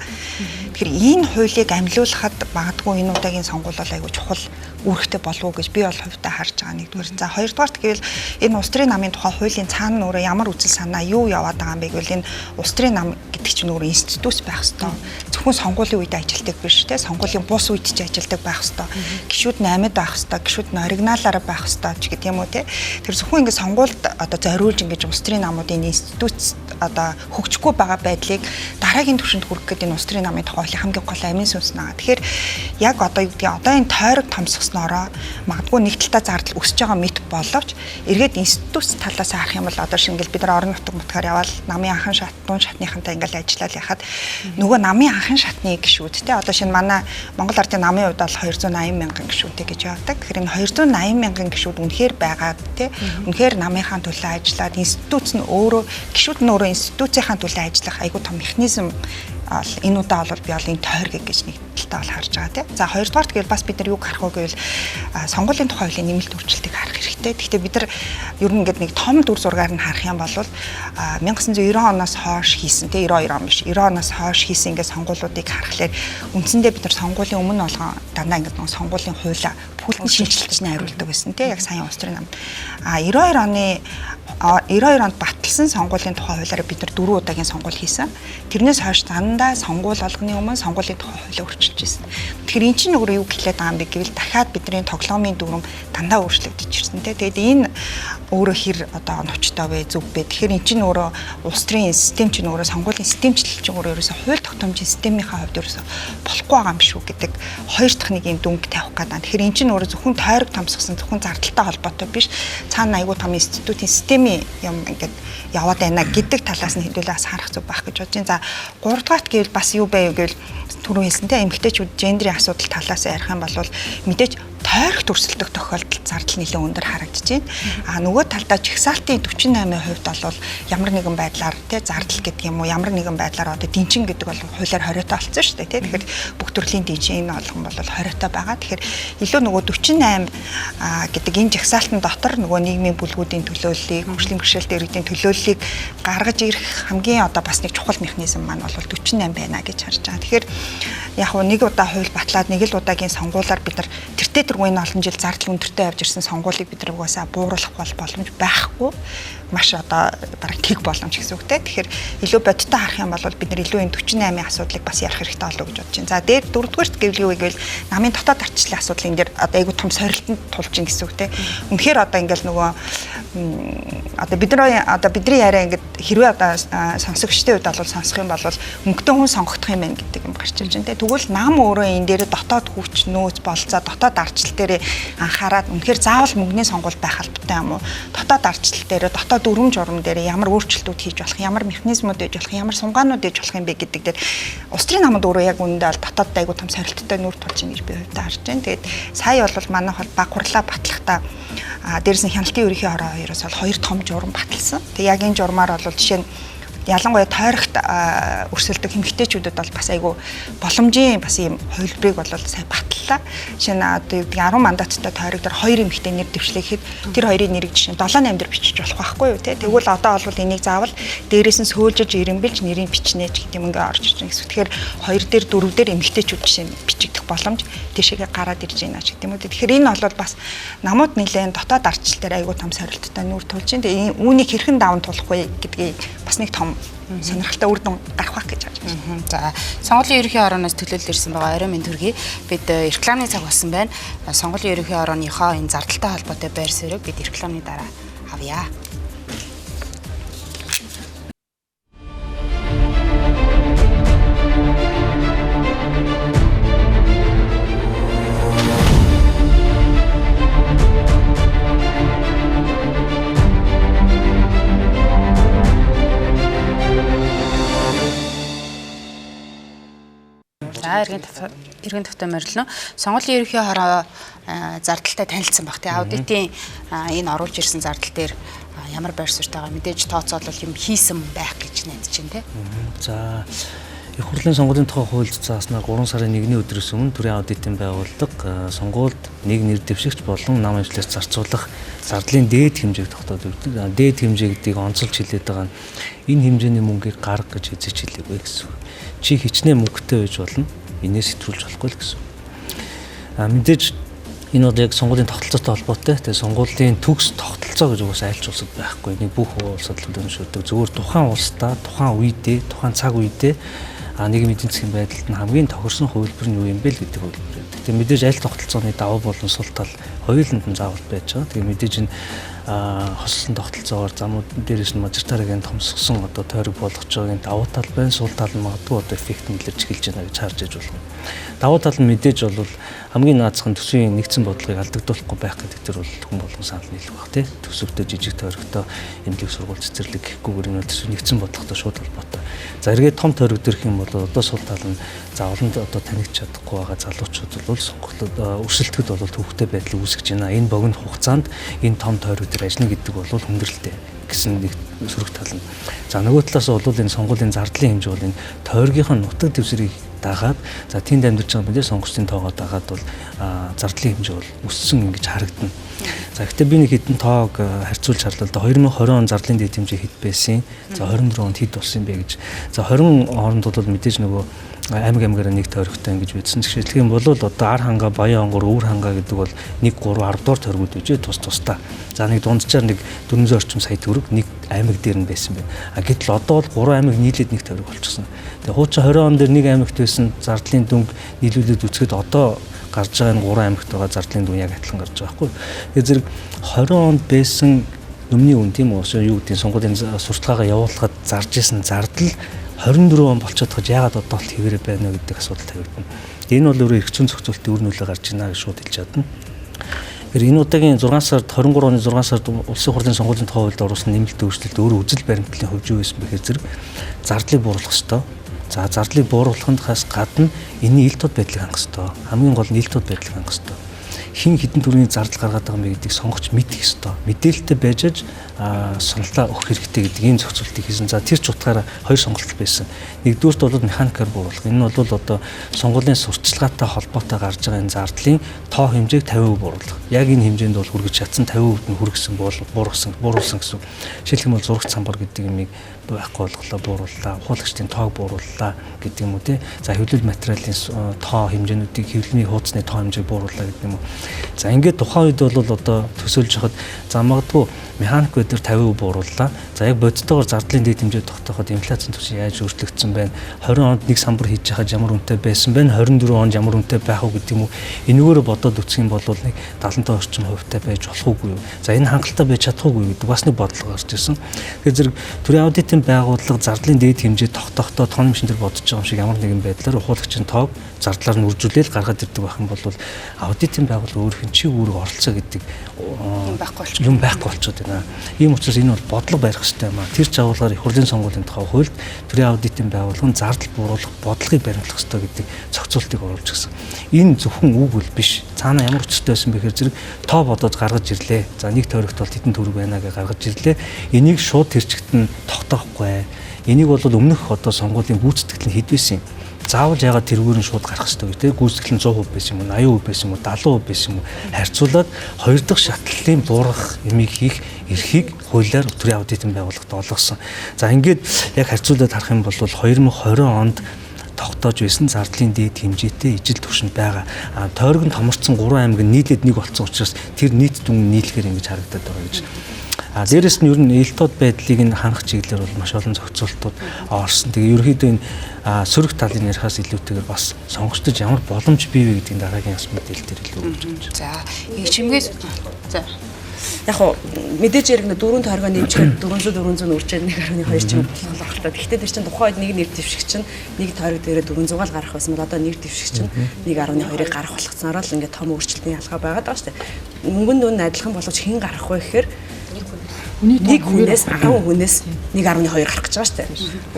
Тэгэхээр энэ хуулийг амлиулахад магадгүй энэ удаагийн сонгуул бол айгүй чухал үүрэгтэй болов уу гэж би бол хувьдаа харж байгаа нэгдүгээр. За хоёрдугаарт гэвэл энэ улс төрийн намын тухай хуулийн цаана өөрөө ямар үзэл санаа юу яваад байгаа юм бэ гэвэл энэ улс төрийн нам гэдэг чинь өөрөө институт байх хэвээр. Зөвхөн сонгуулийн үед ажилтдаг биш те сонгуулийн бус үед ч ажилтдаг байх хэвээр. Гишүүд 8-д байх хэвээр. Гишүүд нь оригиналаараа байх хэвээр ч гэдэг юм уу те. Тэр зөвхөн ингэ сонгуульд одоо зориулж ингэж улс төрийн намуудын институт одоо хөгжихгүй байгаа байдлыг дараагийн түвшинд хүргэх гэдэг энэ улс төрийн намын тухай хамгийн гол амин сүнс наа. Тэгэхээр яг одоо юу гэдгийг одоо энэ тойрог томсгоснороо магадгүй нэг талдаа зардал өсөж байгаа мэт боловч эргээд институт талаас харах юм бол одоо шингэл бид нар орон нутаг мутгаар явбал намын анхан шат, дуун шатныхантай ингээл ажиллаад яхад нөгөө намын анхан шатны гишүүд те одоо шинэ манай Монгол Ардын намын хувьд бол 280 мянган гишүүдтэй гэж явдаг. Тэгэхээр энэ 280 мянган гишүүд үнэхээр байгаад те үнэхээр намынхаа төлөө ажиллаад институт нь өөрөө гишүүд нь өөрөө институцийнхаа төлөө ажиллах айгүй том механизм энэ удаа бол би бол энэ тойрог гэж нэг талтай бол харж байгаа тийм. За хоёрдугаарт гэвэл бас бид нар юг харах уу гэвэл сонгуулийн тухай хуулийн нэмэлт өөрчлөлтийг харах хэрэгтэй. Гэхдээ бид нар ер нь ингээд нэг том дүр зургаар нь харах юм бол 1990 оноос хойш хийсэн тийм 92 он биш 90 оноос хойш хийсэн ингээд сонгуулиудыг харахаар үндсэндээ бид нар сонгуулийн өмнө болгон дандаа ингээд нэг сонгуулийн хуулиа бүлтэн шинжилж найруулдаг байсан тийм. Яг саяхан улс төрийн намд 92 онд баталсан сонгуулийн тухай хуулиараа бид нар 4 удаагийн сонгуул хийсэн. Тэрнээс хойш дандаа сонгуул болгоны өмнө сонгуулийн тухай хуулиа өөрчилж ирсэн. Тэгэхээр эн чинь өөрөө юу хэлээд байгаа юм бэ гэвэл дахиад бидний тоглоомын дүрм дандаа өөрчлөгдөж ирсэн тийм. Тэгээд энэ өөрөө хэр одоо оновчтой вэ, зөв бэ? Тэгэхээр эн чинь өөрөө улс төрийн систем чинь өөрөө сонгуулийн системчлэл чинь өөрөө ерөөсө хууль тогтоомжийн системийнхаа хувьд ерөөсө болохгүй байгаа юм шүү гэдэг хоёр дахь нэг юм дүнг тавих гэдэг. Тэгэхээр эн чинь өөрөө зөвхөн тойрог томсгосон зөвхөн зардалтай холбоотой биш. Цаана айгүй том институтийн системийн юм ингээд яваад байна гэдэг талаас нь хэдүүлээ бас харах зүг байх гэж бодож байна. За 3 дугаарт гэвэл бас юу байв гэвэл түрүү хэлсэнтэй эмэгтэйчүүд гендрийн асуудал талаас ярих юм бол мэдээж тойрог төрсөлдөх тохиолдолд зардал нэлээд өндөр харагдаж байна. Нөгөө талдаа жигсаалтын 48% бол ямар нэгэн байдлаар тий зардал гэдэг юм уу ямар нэгэн байдлаар одоо дэнчин гэдэг бол хуулиар хориотой болсон шүү дээ тий. Тэгэхээр бүх төрлийн дэнчин энэ болгон бол хориотой байгаа. Тэгэхээр илүү нөгөө 48 гэдэг энэ жигсаалтын дотор нөгөө нийгмийн бүлгүүдийн төлөөллийг, хөгжлийн бэрхшээлтэй иргэдийн төлөөллийг гаргаж ирэх хамгийн одоо бас нэг чухал механизм маань бол 48 байна гэж харж байгаа. Тэгэхээр яг нэг удаа хууль батлаад нэг л удаагийн сонгуулиар бид нар тэртээ тэргүүн олон жил зардал өндөртэй явж ирсэн сонгуулийг бид нар угаасаа бууруулах боломж байхгүй. Маш одоо бараг тэг боломж гэсэн үг те. Тэгэхээр илүү бодиттой харах юм бол бид нар илүү энэ 48-ийн асуудлыг бас ярих хэрэгтэй болов уу гэж бодож байна. За дээр дөрөвдүгээрт гэвэл юу гэвэл намын дотоод ардчлалын асуудлын дээр одоо айгу том сорилтонд тулж ин гэсэн үг те. Үнэхээр одоо ингээл нөгөө одоо бидний яриа ингээд хэрвээ одоо сонсогчтой үед бол сонсох юм бол мөнгөтэй хүн сонгогдох юм байна гэдэг юм гарч ирж байна те. Тэгвэл нам өөрөө энэ дээр дотоод хүч нөөц болцоо дотоод ардчлал дээр анхаарад үнэхээр заавал мөнгөний сонгуул байх албатай юм уу? Дотоод ардчлал дээр дотоод дүрм журам дээр ямар өөрчлөлтүүд хийж болох, ямар механизмууд байж болох, ямар сунгаанууд байж болох юм бэ гэдэг дээр улс төрийн намд өөрөө яг үүндээ бол дотоод айгу том сорилттой нүүр тулж ийн гэж би хувьдаа харж байна. Тэгээд сая бол манай баг хурлаа батлахдаа дээрээс нь хяналтын ерөнхий хороо хоёроос бол 2 том журам баталсан. Тэг яг энэ журмаар бол жишээ нь ялангуяа тойрогт өрсөлдөх эмэгтэйчүүдэд бол бас айгүй боломжийн бас ийм хувилбарыг бол сая батллаа. Жишээ нь одоо 10 мандаттай тойрог дээр 2 эмэгтэй нэр дэвшлэхэд тэр хоёрын нэрийг жишээ нь 7-8 дээр бичиж болох байхгүй юу те. Тэгвэл одоо бол энийг заавал дээрээс нь сөөлжиж ирэмбэлж нэрийг бичнэ ч гэдэг юм ингээ орж ирж байна гэсэн. Тэгэхээр 2 дээр 4 дээр эмэгтэйчүүд жишээ нь бичигдэх боломж тийшээгээ гараад ирж байна ч гэдэг юм уу. Тэгэхээр энэ бол бас намууд нэлээд дотоод ардчлал дээр айгүй том сорилттой нүүр тулж байна. Тэгээ үүнийг хэрхэн даван тулах вэ гэдгийг бас нэг том сонирхолтой үр дүн гарах байх гэж харж байна. За сонгуулийн ерөнхий хорооноос төлөөлөл ирсэн байгаа орой минь төргий бид рекламны цаг болсон байна. Сонгуулийн ерөнхий хорооныхоо энэ зардалтай холбоотой байр суурийг бид рекламны дараа авъя. Иргэн тавтай морилно. Сонгуулийн ерөнхий хороо зардалтай танилцсан баг. Тэ аудитын энэ оруулж ирсэн зардал дээр ямар байр суурьтайгаа мэдээж тооцоолол юм хийсэн байх гэж найдаж байна те. За их хурлын сонгуулийн тухай хуульд зааснаар 3 сарын 1-ний өдрөөс өмнө төрийн аудитын байгууллага сонгуульд нэг нэр дэвшигч болон нам ажлаас зарцуулах зардлын дээд хэмжээг тогтоож өгдөг. Дээд хэмжээ гэдгийг онцолж хэлээд байгаа нь энэ хэмжээний мөнгийг гарга гэж эзэж хэлээгүй гэсэн. Чи хичнээн мөнгөтэй байж болно. Энээс сэтгүүлж болохгүй л гэсэн. Мэдээж энэ бол яг сонгуулийн тогтолцоотой холбоотой. Тэгээ сонгуулийн төгс тогтолцоо гэж угаасаа айлч улсад байхгүй. Нэг бүх улсад л өнөөшөрдөг. Зөвхөн тухайн улсдаа, тухайн үедээ, тухайн цаг үедээ нийгмийн эдийн засгийн байдалд нь хамгийн тохирсон хувилбар нь юу юм бэ л гэдэг хувилбар. Тэгээ мэдээж аль тогтолцооны давуу болон сул тал хоёуланд нь заавал байж байгаа. Тэгээ мэдээж энэ хослон тогтолцоогоор замууд дээрээс нь мажоритарийн томсгсон одоо тойрог болгож байгаагийн давуу тал байна, сул тал нь магадгүй одоо эффект илэрч эхэлж байна гэж харж иж болно. Давуу тал нь мэдээж бол хамгийн наазах нь төсвийн нэгдсэн бодлогыг алдагдуулахгүй байх гэдэг төр бол хүн болгон санал нийлэх баг тий. Төсөвтэй жижиг тойрогтой эмнэлэг сургууль цэцэрлэг гэхгүйгээр энэ төсвийн нэгдсэн бодлоготой шууд холбоотой. За эргээд том тойрог дэрх юм бол одоо сул тал нь заавалнд одоо танигч чадахгүй байгаа залуучууд бол сонголтод өрсөлдөхөд бол төвхтэй байдлыг үүсгэж байна. Энэ богино хугацаанд энэ том тойрог дээр ажиллана гэдэг бол хүндрэлтэй гэсэн нэг сөрөг тал нь. За нөгөө талаас бол энэ сонгуулийн зардлын хэмжээ бол энэ тойргийнхаа нутаг дэвсрийг дагаад за тэнд амьдарч байгаа мэдээ сонгогчдын тоогоо дагаад бол зардлын хэмжээ бол өссөн ингэж харагдана. За гэхдээ би нэг хэдэн тоог харьцуулж харлаа. 2020 он зардлын дэд хэмжээ хэд байсан? За 24 онд хэд болсон бэ гэж. За 20 хооронд бол мэдээж нөгөө аймаг-аймагаараа нэг тойрогтой ингэж бидсэн. Жишээлх юм бол одоо ар ханга, баян онгор, өвөр ханга гэдэг бол 1 3 10 дугаар тойргууд үжээ тус-тусдаа. За нэг дунджаар нэг 400 орчим сая төгрөг нэг аймаг дээр нь байсан байна. Гэтэл одоо бол 3 аймаг нийлээд нэг тойрог болчихсон. Тэгээ хуучин 20 он дээр нэг аймагт байсан зардлын дүнг нийлүүлээд үзэхэд одоо гарч байгаа нь 3 аймагт байгаа зардлын дүн яг адилхан гарч байгаа байхгүй. Тэгээ зэрэг 20 онд байсан өмнө үн тийм үү юу гэдэг сонгуулийн сурталчилгаагаа явуулахад зарж исэн зардал 24 он болчиход байгаа яагаад одоо л хэвээрээ байна вэ гэдэг асуудал тавигдана. Энэ бол өөрөө эрх зүйн зохицуултын үр нөлөө гарч ийна гэж шууд хэлж чадна. Тэгэхээр энэ удаагийн 6 сард 23 оны 6 сард улсын хурлын сонгуулийн тухай хуульд оруулсан нэмэлт өөрчлөлт өөрөө үжил баримтлалын хувьд юу байсан бэхээр зэрэг зардлыг бууруулах ёстой. За зардлыг бууруулахаас гадна энэний ил тод байдлыг хангах ёстой. Хамгийн гол нь ил тод байдлыг хангах ёстой. Хин хідэн төрлийн зардал гаргаад байгаа юм гэдгийг сонгогч мэдэх ёстой. Мэдээлэлтэй байж саналаа өгөх хэрэгтэй гэдэг ийм зохицуултыг хийсэн. За тэр ч утгаараа хоёр сонголт байсан. Нэгдүгürt бол механикаар бууруулах. Энэ бол одоо сонгуулийн сурталчилгаатай холбоотой гарч байгаа энэ зардлын тоо хэмжээг 50% бууруулах. Яг энэ хэмжээнд бол хүргэж чадсан 50% нь хүргэсэн бууруулсан гэсэн. Жишээлх юм бол зурагч самбар гэдэг юмыг байхгүй болголоо буурууллаа, ухуулагчдын тоог буурууллаа гэдэг юм уу те. За хэвлэл материалын тоо хэмжээнүүдийг хэвлэмийн хуудасны тоо хэмжээг буурууллаа гэдэг юм уу. За ингээд тухайн үед бол одоо төсөөлж хахад за магадгүй механик дээр 50% буурууллаа. За яг бодитоогоор зардлын дэд хэмжээ тогтооход инфляцийн түвшин яаж өөрчлөгдсөн байна? 20 онд нэг самбар хийж байхад ямар үнэтэй байсан бэ? 24 онд ямар үнэтэй байх уу гэдэг юм уу? Энэгээр бодоод үзэх юм бол нэг 75 орчим хувьтай байж болох уугүй юу? За энэ хангалттай байж чадахгүй юу гэдэг бас нэг бодлого гарч ирсэн. Тэгэхээр зэрэг төрийн аудитын байгууллага зардлын дэд хэмжээ тогтоохдоо тооны машин дээр бодож байгаа юм шиг ямар нэгэн байдлаар ухуулагчийн тоог зардлаар нь үржүүлээд гаргаад ирдэг байх юм бол аудитын байгууллага өөрийнх нь чи үүрэг оролцоо гэдэг юм байхгүй болчиход байна. Ийм учраас энэ бол бодлого барих хэрэгтэй юм аа. Тэр жагуулгаар их хурлын сонгуулийн тухай хуульд төрийн аудитын байгууллага нь зардал бууруулах бодлогыг баримтлах хэрэгтэй гэдэг зохицуултыг оруулж гисэн. Энэ зөвхөн үг бол биш. Цаана ямар учиртай байсан бэхээр зэрэг тоо бодоод гаргаж ирлээ. За нэг тойрогт бол хэдэн төгрөг байна гэж гаргаж ирлээ. Энийг шууд тэр чигт нь тогтоохгүй. Энийг бол өмнөх одоо сонгуулийн гүйцэтгэл нь хэд байсан юм. Заавал ягаад тэрүүгээр нь шууд гарах хэрэгтэй вэ? Гүйцэтгэл нь 100% байсан юм уу, 80% байсан юм уу, 70% байсан юм уу? Харьцуулаад хоёр дахь шатлалын буурах ямиг хийх эрхийг хуулиар төрийн аудитын байгууллагад олгосон. За ингээд яг харьцуулаад харах юм бол 2020 онд тогтоож байсан зардлын дэд хэмжээтэй ижил түвшинд байгаа. Тойрог нь томорцсон 3 аймаг нь нийлээд нэг болсон учраас тэр нийт дүн нийлэхээр ингэж харагдаад байгаа гэж. Дээрээс нь ер нь элтод байдлыг нь ханах чиглэлээр бол маш олон зохицуултууд орсон. Тэгээ ерөнхийдөө энэ сөрөг талын ярихаас илүүтэйгээр бас сонгогчдод ямар боломж бий вэ гэдгийг дараагийн яс мэдээлэл дээр илүү өгч байна. За, их чимгээс за яг хоо мэдээж яг 4 тойргоо нэмжихэд 400 үрчээд 1.2 ч юм болох л та. Гэхдээ тэр чинь тухайн үед нэг нэр дэвшигч нь нэг тойрог дээрээ 400-аар гарах байсан бол одоо нэр дэвшигч нь 1.2-ыг гарах болгоцсноор л ингээд том өөрчлөлтийн ялгаа байгаад байгаа шүү дээ. Мөнгөнд дүн адилхан боловч хэн гарах вэ гэхээр нэг хүнээс 10 хүнээс 1.2 гарах гэж байгаа шүү дээ.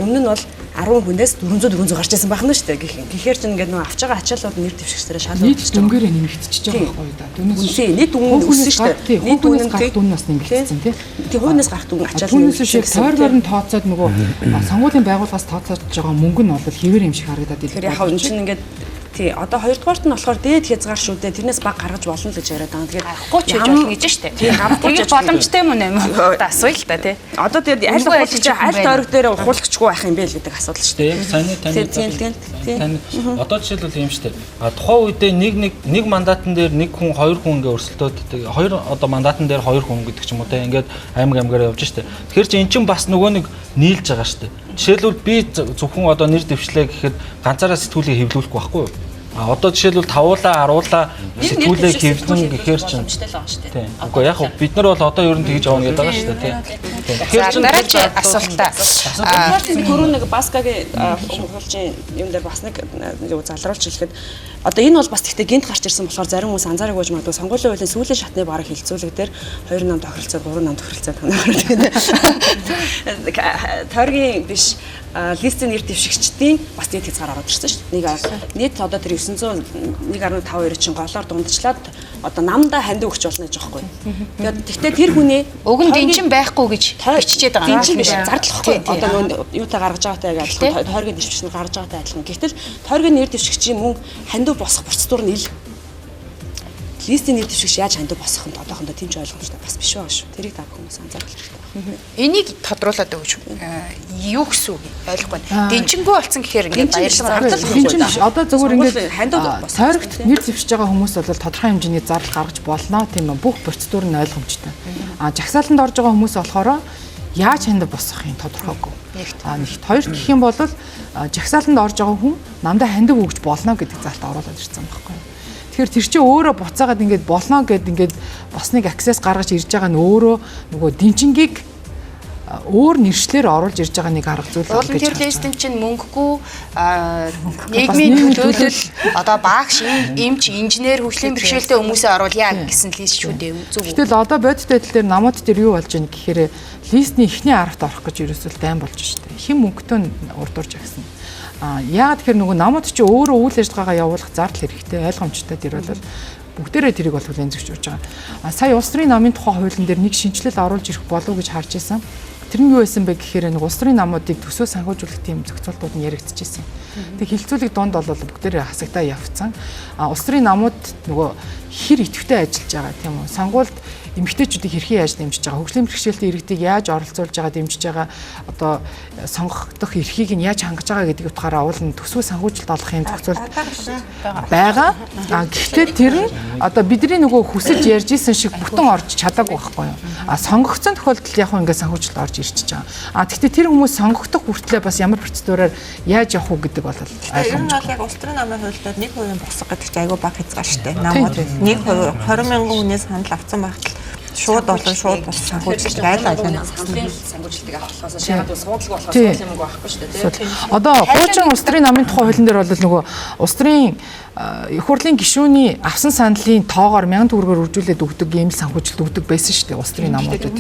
Өмнө нь бол 10 хүнээс 400 гарч ирсэн байх нь шүү дээ. Гэхээр чинь ингээд нөө авч байгаа ачаалууд нэр дэвшигчдэрээ шалгуулж нийт дүнгээрээ нэмэгдчихэж байгаа байхгүй да. Түүнээс нийт дүн өссөн шүү дээ. Нийт дүнээс гарах дүн бас нэмэгдсэн тий. Тэг хүнээс гарах дүн ачаал нэмэгдсэн шиг тойргоор нь тооцоод нөгөө сонгуулийн байгууллагаас тооцоож байгаа мөнгө нь бол хэвээр юм шиг харагдаад ирлээ. Тэгэхээр яг энэ чинь ингээд тий одоо хоёрдугаарт нь болохоор дээд хязгаар шүү дээ. Тэрнээс баг гаргаж болно гэж яриад байгаа. Тэгээд авахгүй ч болно гэж штэ. Тий авахгүй ч боломжтой юм уу нэ одоо асууя л та тий. Одоо тэгээд аль ухуулагч аль тойрог дээр ухуулагчгүй байх юм бэ л гэдэг асуудал шүү дээ. Яг сайн таны одоо жишээлбэл юм штэ. Тухайн үедээ нэг мандатан дээр нэг хүн хоёр хүн ингээ өрсөлдөөд хоёр одоо мандатан дээр хоёр хүн гэдэг ч юм уу те ингээд аймагаараа явж штэ. Тэгэхээр чи эн чинь бас нөгөө нэг нийлж байгаа штэ. Жишээлбэл би зөвхөн одоо нэр дэвшлээ гэхэд ганцаараа сэтгүүлийг хэвлүүлэхгүй байхгүй юу? Одоо жишээлбэл тавуулаа, аруулаа сэтгүүлээ хэвлэн гэхээр чинь тийм. Үгүй яг бид нар бол одоо ер нь тэгж явна гэдэг байгаа шүү дээ тийм. Тэгэхээр чинь дараагийн асуултаа түрүү нэг Баскагийн хуулчин юм дээр бас нэг юу залруулж хэлэхэд одоо энэ бол бас тэгтээ гинт гарч ирсэн болохоор зарим хүмүүс анзаараагүй ч магадгүй сонгуулийн хуулийн сүүлийн шатны бараг хилцүүлэг дээр 2 нам тохиролцоод 3 нам тохиролцоод тойргийн биш листийн нэр дэвшигчдийн бас нийт хязгаар ороод ирсэн шүү дээ. Нийт одоо тэр 901.52 чинь голоор дундчлаад одоо намдаа хандив өгч болно гэж байгаа байхгүй. Тэгтээ тэр хүний уг нь дэнчин байхгүй гэж биччихээд байгаа. Дэнчин биш зардлахгүй. Одоо юутай гаргаж байгаатай адилхан тойргийн дэвшигчний гаргаж байгаатай адилхан. Гэтэл тойргийн нэр дэвшигчийн мөн хандив босох процедур нь ил листийн нэр дэвшигч яаж хандив босох нь одоохондоо тэмч ойлгомжтой бас биш байгаа шүү. Тэрийг та хүмүүс анзаарах хэрэгтэй. Энийг тодруулаад өгч юу гэсэн үг ойлгохгүй байна. Дэнчингүү болсон гэхээр ингээд баярлалаа хардлагахгүй. Дэнчин биш. Одоо зөвхөн ингээд хандив босох. тойрогт нэр дэвшиж байгаа хүмүүс бол тодорхой хэмжээний зардал гаргаж болно тийм үү. Бүх процедур нь ойлгомжтой. Жагсаалтанд орж байгаа хүмүүс болохоор яаж хандив босохын тодорхойгүй. Нэгт хоёр гэх юм бол жагсаалтанд орж байгаа хүн намдаа хандив өгч болно гэдэг залт оруулаад ирсэн байхгүй. Тэгэхээр тэр чинь өөрөө буцаагаад ингээд болно гэд ингээд босныг аксес гаргаж ирж байгаа нь өөрөө нөгөө дэнчингийг өөр нэршлэр оруулж ирж байгаа нэг арга зүйл гэж харж байна. Тэр листэн чинь мөнгөгүй нийгмийн төлөөлөл одоо багш, эмч, инженер, хөгжлийн бэрхшээлтэй хүмүүсээ оруулъя гэсэн лист шүү дээ. Зөв үү? Гэтэл одоо бодит байдлаар намууд дээр юу болж байна гэхээр листний эхний аравт орох гэж ерөөсөө дайм болж штэ. Хэн мөнгөтэй урдурж агсан. Яагаад тэгэхээр нөгөө намууд чи өөрөө үйл ажиллагаагаа явуулах зардал хэрэгтэй ойлгомжтой тэр бол бүгдээрээ тэрийг бол хүлээн зөвшөөрж байгаа. Сая улс төрийн намын тухай хуулийн дээр нэг шинжилэл оруулж ирэх болов уу гэж харж байсан. Тэр нь юу байсан бэ гэхээр нэг улс төрийн намуудыг төсөө санхүүжүүлэх тийм зохицуултууд нь яригдчихсэн. Тэг хилцүүлэг донд бол бүгдээрээ хасагдаа явцсан. Улс төрийн намууд нөгөө хэр идэвхтэй ажиллаж байгаа тийм үү? Сонгуульд эмэгтэйчүүдийг хэрхэн яаж дэмжиж байгаа, хөгжлийн бэрхшээлтэй иргэдийг яаж оролцуулж байгаа, дэмжиж байгаа, одоо сонгогдох эрхийг нь яаж хангаж байгаа гэдэг утгаараа уулын төсвөө санхүүжилт олох юм зохицуулт байгаа. Гэхдээ тэр нь одоо бидний нөгөө хүсэж ярьж исэн шиг бүтэн орж чадаагүй байхгүй юу? Сонгогдсон тохиолдолд яг ингээд санхүүжилт орж ирчихэж байгаа. Гэхдээ тэр хүмүүс сонгогдох хүртлээр бас ямар процедураар яаж явах уу гэдэг бол ойлгомжтой. Тэр нь бол яг улс төрийн намын хуулиуд 1% босгох гэдэг чинь айгүй бага хязгаар шүү дээ. Намууд 1% 20 мянган хүнээс санал авсан байхад шууд болон шууд бос санхүүжилт айлаа санхүүжилтийг авах болохоос шахаад суудлага болохоос юм байхгүй шүү дээ. Одоо хуучин улс төрийн намын тухай хуулийн дээр бол нөгөө улс төрийн их хурлын гишүүний авсан саналын тоогоор 1000 төгрөгөөр үржүүлээд өгдөг ийм санхүүжилт өгдөг байсан шүү дээ улс төрийн намуудад.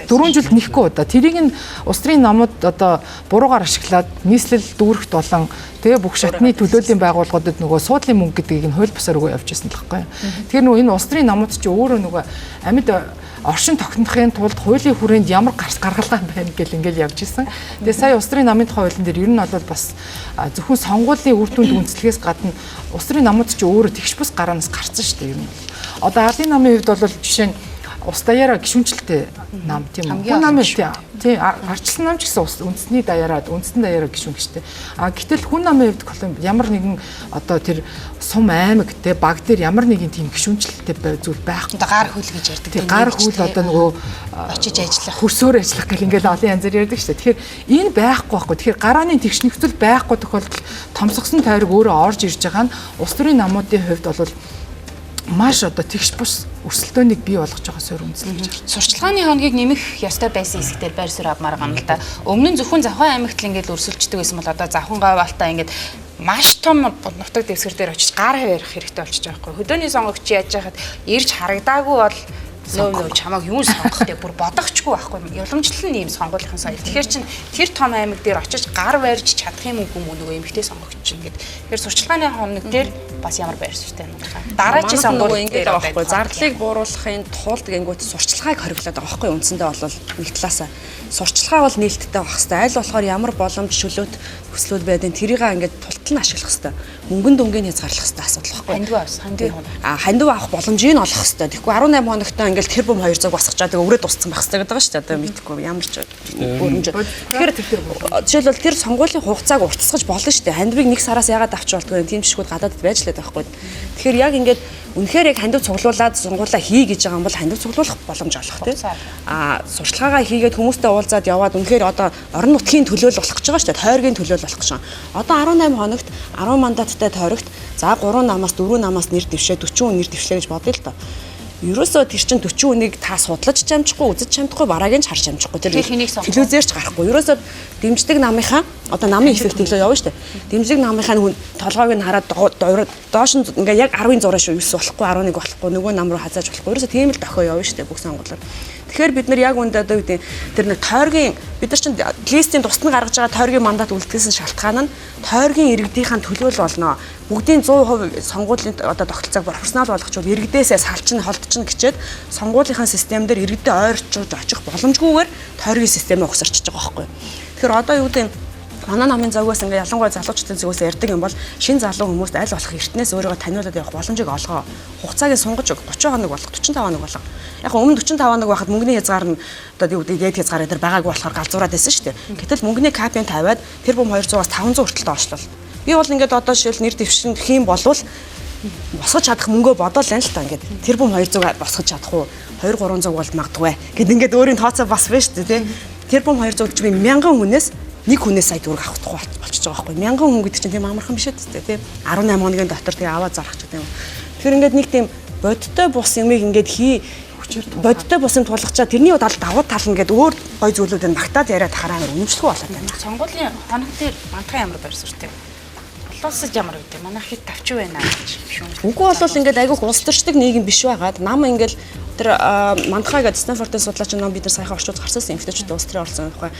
4 жилд нэхгүй удаа. Тэрийг нь улс төрийн намууд одоо буруугаар ашиглаад нийслэл дүүрэгт болон тэгээ бүх шатны төлөөлийн байгууллагуудад нөгөө суудлын мөнгө гэдгийг нь хууль бусаар өгөө явж ирсэн л байхгүй. Тэгэхээр нөгөө энэ улс төрийн намууд чи өөрөө нөгөө амьд оршин тогтнохын тулд хуулийн хүрээнд ямар гаргалгаа байна гэл ингээл явж исэн. Тэгээ сая улс төрийн намын тухай хуулийн дээр ер нь бол бас зөвхөн сонгуулийн үр дүнд үндэслэхээс гадна улс төрийн намууд ч өөрөө тэгш бус гараанаас гарцсан шүү дээ ер нь. Одоо ардын намын хувьд бол жишээ нь ус даяараа гишүүнчлэлтэй нам тийм үү. Хүн намын тийм арчлан нам ч гэсэн үндэсний даяараа гишүүн гэжтэй. Гэтэл хүн намын хувьд ямар нэгэн одоо тэр сум аймаг те баг дээр ямар нэгэн тийм гишүүнчлэлтэй зүйл байхгүй. Одоо гар хөл гэж ярьдаг. Тийм гар хөл одоо нөгөө очиж ажиллах, хөрсөөр ажиллах гэл ингээл олон янзаар ярьдаг шүү дээ. Тэгэхээр энэ байхгүй байхгүй. Тэгэхээр гарааны тэгш нөхцөл байхгүй тохиолдолд томсгосон тойрог өөрөө орж ирж байгаа нь улс төрийн намуудын хувьд бол маш одоо тэгш бус өрсөлдөөнийг бий болгож байгаа суурь үндэслэж байна. Сурчлагын хоногийг нэмэх ёстой байсан хэсгээр байр суурь авмаар байгаа юм л да. Өмнө нь зөвхөн Завхан аймагт л ингээд өрсөлддөг байсан бол одоо Завхан Говьалтаа ингээд маш том нутаг дэвсгэр дээр очиж гар хаваарах хэрэгтэй болчихж байгаа байхгүй. Хөдөөний сонгогч яаж яхад ирж харагдаагүй бол нөө чамаг юу сонгох те бүр бодохчгүй байхгүй ёломжлол нь ийм сонгуулийн соёл. Тэгэхээр чин тэр том аймаг дээр очиж гар барьж чадах юм уу нөгөө эмэгтэй сонгогч чинь гэдэг. Тэгэхээр сурчлагын хоног дээр бас ямар байр суурьтай юм бэ? Дараагийн сонгуул ингээд байгаа байхгүй. Зардлыг бууруулахын тулд гингүүт сурчлагыг хориглоод байгаа байхгүй. Үндсэндээ бол нэг талаасаа сурчлагаа бол нээлттэй байх хэрэгтэй. Аль болохоор ямар боломж чөлөөт хүслүүд байдیں۔ Тэрийг ингээд тултал нь ашиглах хэрэгтэй. Мөнгөнд өнгөний хязгаарлах хэрэгтэй асуудал байхгүй. Хандив авах боломжийг олох хэрэгтэй. Тэгэхгүй 18 хоногтой ингээл тэр бум 200 босгочоо тэгээ өрөө дууссан байх хэрэгтэй гэдэг байгаа шүү дээ. Одоо мэдхгүй ямар ч өрөмж. Тэгэхээр жишээлбэл тэр сонгуулийн хугацааг уртасгаж болно шүү дээ. Хандивыг 1 сараас яагаад авч болдгоо тийм бишгүүд гадаадд байж лээд байхгүй. Тэгэхээр яг ингээд үнэхээр яг хандив цуглуулад сонгуулаа хий гэж байгаа юм бол хандив цуглуулах боломж олох тийм. Сурчлагаагаа хийгээд хүмүүстэй уулзаад яваад үнэхээр одоо орон нутгийн төлөөлөл болох гэж байгаа шүү дээ. Тойргийн төлөөлөл болох гэж байгаа. Одоо 18 хоногт 10 мандаттай тойрогт за 3 намаас 4 намаас нэр дэвшээ 40 хүн нэр дэвшлээ гэж бодъё л доо. Ерөөсөө тэр чин 40 хүнийг та судлаж чамчихгүй, үзэж чамдахгүй, бараагийн ч харж чамчихгүй. Тэр телевизээр ч гарахгүй. Ерөөсөө дэмждэг намынхаа одоо намын эффект илүү явна шүү дээ. Дэмждэг намынхаа толгойг нь хараад доош нь ингээ яг 10-ын 6 шүү 9 болохгүй 11 болохгүй нөгөө нам руу хазааж болохгүй. Ерөөсөө тийм л дохио явна шүү дээ бүх сонгуулиуд. Тэгэхээр бид нар яг үндэ одоо үгүй тэр нэг тойргийн бид нар чинь листийн тусад нь гаргаж байгаа тойргийн мандат үлдгэсэн шалтгаан нь тойргийн иргэдийнхэн төлөөлөл болно. Бүгдийн 100% сонгуулийн одоо тогтолцоог профессионал болгочвол иргэдээсээ салчин холдчихно гэчээд сонгуулийнхаа систем дээр иргэдэд ойрчиж очих боломжгүйгээр тойргийн системээ өгсөрчиж байгаа байхгүй. Тэгэхээр одоо юу гэдэг манай намын зовгоос ингээ ялангуяа залуучдын зүгээс ярьдаг юм бол шин залуу хүмүүст аль болох эртнээс өөрийгөө таниулаад явах боломжийг олгоо. Хугацааг сонгож өг 30 хоног болох 45 хоног болох. Яг өмнө 45 хоног байхад мөнгөний хязгаар нь одоо юу гэдэг дээд хязгаар дээр байгаагүй болохоор галзуураад байсан шүү дээ. Гэтэл мөнгөний капын тавиад тэр бум 200-аас 500 хүртэл доошлол. Би бол ингээд одоо жишээл нэр дэвшин хэм болвол босгож чадах мөнгөө бодоол байна л та ингээд тэр бум 200 босгож чадах уу 2-300 бол магадгүй гэд ингээд өөрийн тооцоо бас байна шүү дээ. Тэр бум 200 гэж би 1000 хүнээс нэг хүнээс сая төгрөг авах тухай болчихж байгаа байхгүй. 1000 хүн гэдэг чинь тийм амархан биш үү тийм 18 хоногийн дотор тийм аваад зарах ч гэдэг юм. Тэгэхээр ингээд нэг тийм бодтой бус юмыг ингээд бодтой бус юм тулгачаа тэрний удаад давуу тал нь ингээд өөр гой зүйлүүдээр магтаад яриад хараа үнэмшлэхгүй болоод байна. Сонгуулийн хоног дээр мандхан ямар байр суурьтай. Улсад ямар гэдэг манай хэд тавч байна гэж шүү. Үгүй бол ингээд айгүй улс төрчдөг нийгэм биш байгаад нам ингээд тэр мандхай гэдэг Стэнфордын судлаач нам бид нар саяхан орчуулж гарсан эмэгтэйчүүд улс төрийн орсон тухай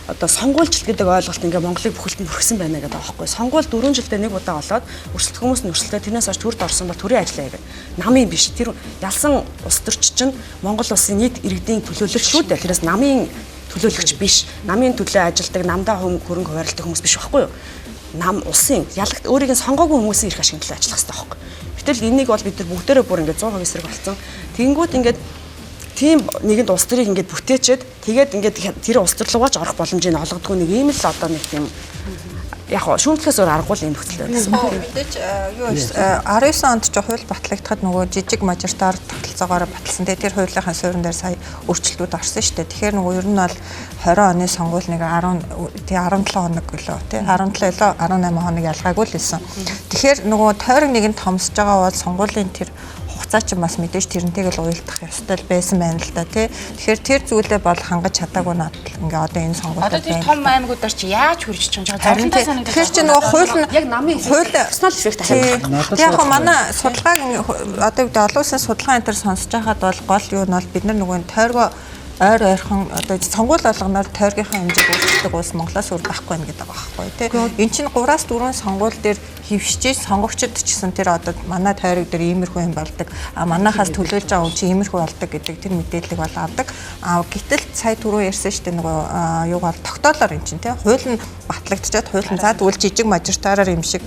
одоо сонгуульчлал гэдэг ойлголт ингээд Монголыг бүхэлд нь бүрхсэн байна гэдэг байгаа байхгүй. Сонгуул 4 жилдээ нэг удаа болоод өрсөлдөх хүмүүс нь өрсөлдөө тэрнээс хойш төрд орсон бол төрийн ажиллаа хийгээ. Намын биш тэр ялсан улс төрч чинь Монгол улсын нийт иргэдийн төлөөлөгч шүү дээ. Тэрээс намын төлөөлөгч биш. Намын төлөө ажилдаг, намдаа хөрөнгө хуваарлдаг хүмүүс биш байхгүй юу? Нам улсын ялагт өөрийг нь сонгоогүй хүмүүсийн эрх ашигын төлөө ажиллах хэрэгтэй байхгүй. Гэтэл энийг бол бид нар бүгдээрээ бүр ингээд 100% эсрэг болсон. Тэнгүүд ингээд тийм нэгэнд улс төрийг ингээд бүтээчээд тэгээд ингээд тэр улс төр руугаа ч орох боломжийг олгодгүй нэг ийм л одоо нэг тийм яг шүүмжлэхээс өөр аргагүй энэ нөхцөл байсан. Мэдээж юу 19 онд ч хууль батлагдахад нөгөө жижиг мажоритар тогтолцоогоор баталсан. Тэр хуулийнхаа суурин дээр сая өөрчлөлтүүд орсон шүү дээ. Тэгэхээр нөгөө ер нь бол 20 оны сонгуул нэг 17 хоног гэлөө тий 17 илүү 18 хоног ялгаагүй л байсан. Тэгэхээр нөгөө тойрог нэг нь томсож байгаа бол сонгуулийн тэр хугацаа ч бас мэдээж тэрнтэйг л уялдах ёстой байсан байна л да тий. Тэгэхээр тэр зүйлээ бол хангаж чадаагүй надад ингээ одоо энэ сонгуульд одоо тэр том аймагуудаар чи яаж хурж чиж байгаа юм. Тэгэхээр чи нөгөө хууль нь яг намын хууль персонал эффект хариулах. Яг хоо манай судалгааг одоо үүд олон улсын судалгаа энэ төр сонсож байхад бол гол юу нь бол бид нар нөгөө тойргоо ойр ойрхон одоо сонгуул болгоноор тойргийнхаа хэмжээг өөрчилдөг улс Монголоос өөр байхгүй байна гэдэг байгаа байхгүй тий. Энд чинь 3-4 сонгуул дээр хөвшиж сонгогчд ч гэсэн тэр одоо манай тойрог дээр иймэрхүү юм болдог. Манайхаас төлөөлж байгаа хүн чинь иймэрхүү болдог гэдэг тэр мэдээллийг бол авдаг. Гэтэл сая түрүү ярьсан шүү дээ нөгөө юугаар тогтоолоор юм чинь тий. Хууль нь батлагдчихад хууль нь за тэгвэл жижиг мажоритараар юм шиг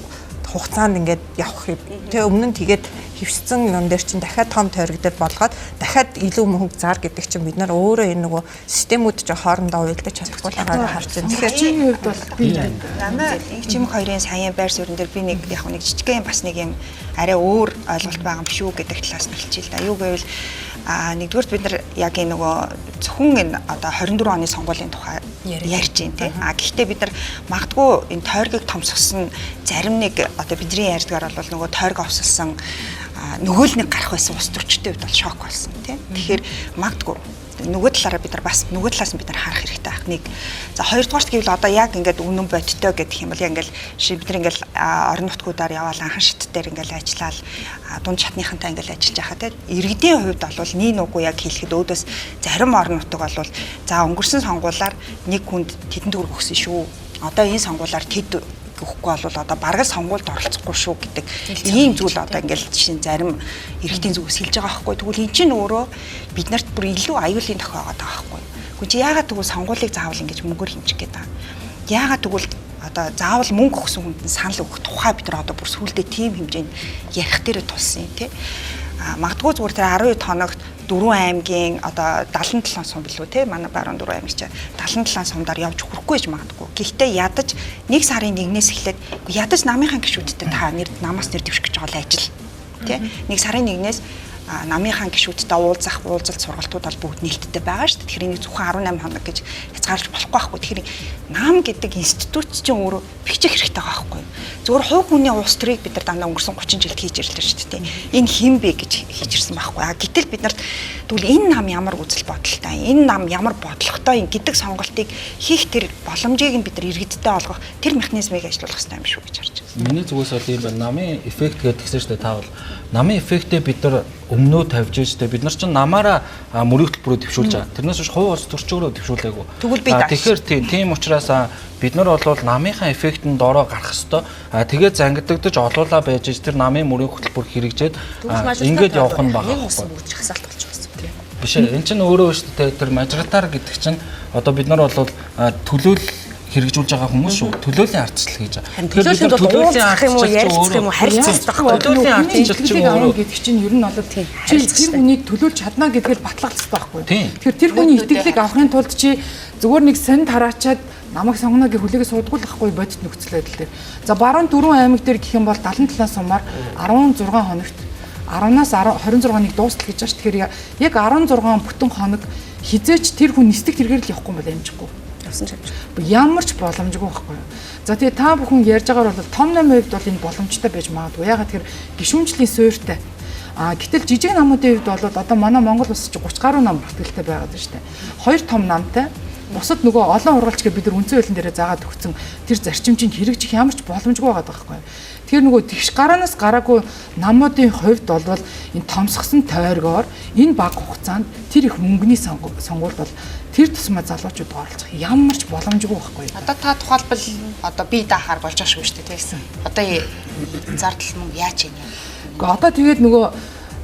хугацаанд ингээд явах юм. Тэгээ өмнө нь тэгээд хөвсцэн юм дээр чинь дахиад том тойрог дээр болгоод дахиад илүү мөнгө зар гэдэг чинь бид нар өөрөө энэ нөгөө системүүд чинь хоорондоо уялдаж чадахгүй байгаа харж байна. Тэгэхээр чиний хувьд бол би намайг чимэг хоёрын саяын байр суурин дээр би нэг яг нэг жижигхэн бас нэг юм арай өөр ойлголт байгаа юм шүү гэдэг талаас нь хэлчихье л да. Юу гэвэл нэгдүгээр бид нар яг энэ нөгөө зөвхөн энэ одоо 24 оны сонгуулийн тухай ярьж байна тий. Гэхдээ бид нар магадгүй энэ тойргийг томсгосон зарим нэг одоо бидний ярьдгаар бол нөгөө тойрог овсолсон нөгөө л нэг гарах байсан ус төрчтэй үед бол шок болсон тий. Тэгэхээр магадгүй нөгөө талаараа бид нар бас нөгөө талаас нь бид нар харах хэрэгтэй байх. Нэг за хоёрдугаарт гэвэл одоо яг ингээд үнэн бодтой гэдэг юм бол яг ингээд бид нар ингээд орон нутгуудаар яваал анхан шит дээр ингээд ажиллаад дунд чатныхантай ингээд ажиллаж байхад тий иргэдийн хувьд бол нин уггүй яг хэлэхэд өөдөөс зарим орон нутаг бол за өнгөрсөн сонгуулиар нэг хүнд тэдэн төгрөг өгсөн шүү. Одоо энэ сонгуулиар тэд өгөхгүй бол одоо бараг сонгуульд оролцохгүй шүү гэдэг ийм зүйл одоо ингээл жишээ зарим иргэдийн зүгээс хэлж байгаа байхгүй. Тэгвэл эн чинь өөрөө бид нарт бүр илүү аюулын тохиогоод байгаа байхгүй. Гэхдээ чи яагаад тэгвэл сонгуулийг заавал ингэж мөнгөөр хэмжих гээд байгаа. Яагаад тэгвэл одоо заавал мөнгө өгсөн хүнд нь санал өгөх тухай бид нар одоо бүр сүүлдээ тийм хэмжээнд ярих дээр тулсан юм тий. Магадгүй зүгээр тэр 12 хоногт 4 Дөрвөн аймгийн одоо 77 сум билүү те манай баруун Дөрвөн аймгийн чинь 77 сумдаар явж хүрэхгүй гэж магадгүй. Гэхдээ ядаж 1 сарын 1-ээс эхлээд ядаж намынхаа гишүүдтэй та намаас нэр дэвших гэж байгаа ажил те 1 сарын 1-ээс намынхаа гишүүдтэй уулзалт сургалтууд бол бүгд нээлттэй байгаа шүү дээ. Тэгэхээр энийг зөвхөн 18 хоног гэж хязгаарлаж болохгүй байхгүй. Тэгэхээр нам гэдэг институт чинь өөрөө бичих хэрэгтэй байгаа байхгүй. Зөвхөн хувь хүний улс төрийг бид нар дандаа өнгөрсөн 30 жилд хийж ирлээ шүү дээ. Энэ хэн бэ гэж хийж ирсэн байхгүй. Гэтэл бид нарт тэгвэл энэ нам ямар үзэл бодолтой, энэ нам ямар бодлоготой гэдэг сонголтыг хийх тэр боломжийг нь бид нар иргэдтэй олгох тэр механизмыг ажиллуулах хэрэгтэй юм шүү гэж харж байна. Миний зүгээс бол юм байна. Намын эффект гэдгийгсэн шүү дээ. Та бол намын эффектээ бид нар өмнөө тавьж штэ бид нар чинь намаараа мөрөг төлбөрөөр дэвшүүлж байгаа. Тэрнээс биш хувь улс төрчөөрөө дэвшүүлээгүй. Тэгэхээр тийм учраас бид нар бол намынхаа эффектэнд ороо гарах хэвээр тэгээд зангидагдаж олуулаа байж тэр намын мөрөг төлбөр хэрэгжээд ингээд явах нь байгаа. Нэг усан бүгд хасаалт болж байгаа юм. Биш энэ чинь өөрөө штэ тэр мажоритар гэдэг чинь одоо бид нар бол төлөөлөл хэрэгжүүлж байгаа хүмүүс шүү. Төлөөлийн ардчлал хийж байгаа. Төлөөлөлд бол уулзах юм уу, ярилцах юм уу, харилцах байхгүй. Төлөөлийн ардчлал чинь өөрөө гэдэг чинь ер нь бол тэр хүнийг төлөөлж чадна гэдгээр батлагдах байхгүй. Тэгэхээр тэр хүний итгэлийг авахын тулд чи зүгээр нэг санд тараачаад намайг сонгоно гэх хүлээгээ суудгуулахгүй бодит нөхцөл байдал дээр. За баруун Дөрвөн аймаг дээр гэх юм бол 77 сумаар 16 хоногт 10-аас 26-ыг дуустал гэж байна шүү. Тэгэхээр яг 16 бүтэн хоног хизээч тэр хүн нисдэг тэргээр л явахгүй юм бол амжихгүй. Ямар ч боломжгүй байхгүй. За тэгээ та бүхэн ярьж байгаагаар бол том намын хувьд бол энэ боломжтой байж магадгүй. Ягаад тэгэхээр гишүүнжлийн суурьтай. Гэтэл жижиг намуудын хувьд бол одоо манай Монгол улс чинь 30 гаруй нам бүртгэлтэй байгаад байна шүү дээ. 2 том намтай бусад нөгөө олон ургалчгээ бид нар үндсэн хуулийн дээрээ заагаад өгсөн тэр зарчимчийг хэрэгжих ямар ч боломжгүй байгаа байхгүй. Тэгэхээр нөгөө тэгш гараанаас гараагүй намуудын хувьд бол энэ томсгосон тойргоор энэ бага хугацаанд тэр их мөнгөний сонгуульд бол тэр тусмаа залуучууд оролцох ямар ч боломжгүй байхгүй. Одоо та тухайлбал одоо бие даахаар болж байгаа шүү дээ тэгсэн. Одоо зардал мөнгө яаж юм? Гэхдээ одоо тэгээд нөгөө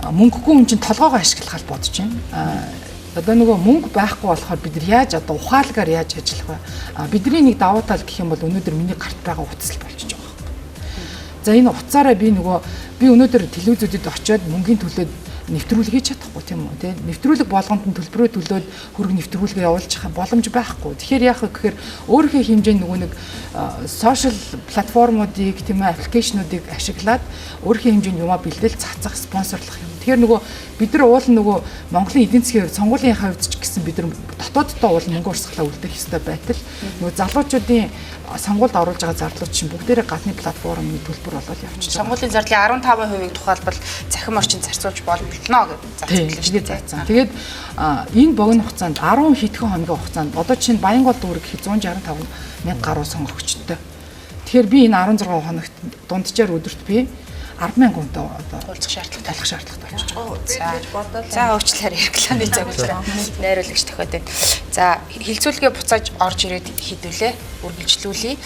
мөнгөгүй хүн чинь толгоогоо ашиглах гэж бодож байна. Одоо нөгөө мөнгө байхгүй болохоор бид нар яаж одоо ухаалгаар яаж ажиллах вэ? Бидний нэг давуу тал гэх юм бол өнөөдөр миний гарт байгаа утас л болчихж байгаа байхгүй. За энэ утсаараа би өнөөдөр телевизүүдэд очиод мөнгөний төлөөд нэвтрүүлэг хийж чадахгүй тийм үү тий нэвтрүүлэг болгонд нь төлбөрөө төлөөд хөрөг нэвтрүүлгээ явуулчих боломж байхгүй. Тэгэхээр яах вэ гэхээр өөрийнхөө хэмжээнд нөгөө нэг сошиал платформуудыг тийм ээ аппликейшнуудыг ашиглаад өөрийнхөө хэмжээнд юмаа бэлдээл цацах спонсорлох юм. Тэгэхээр нөгөө бид нар уул нөгөө Монголын эдийн засгийн сонгуулийн хавьд ч гэсэн бид нар дотооддоо уул мөнгө урсгалаа үлдэх ёстой байтал нөгөө залуучуудын сонгуульд оруулж байгаа зарлууд чинь бүгдээрээ гадны платформын төлбөр болоод явчихж байгаа. Сонгуулийн зардлын 15%-ийг тухайлбал цахим орчинд зарцуулж болно гэж зацуулсан шүү дээ. Тэгээд энэ богино хугацаанд 10 хэдхэн хоногийн хугацаанд одоо чинь Баянгол дүүрэг гэхэд 165 мянга гаруй сонгогчтой. Тэгэхээр би энэ 16 хоногт дунджаар өдөрт би 10,000 хүнтэй одоо уулзах шаардлагатай болчихж байгаа. За уучлаарай рекламын загвар найруулагч тохиод байна. За хилцүүлгээ буцааж орж ирээд хідүүлээ үргэлжлүүлье.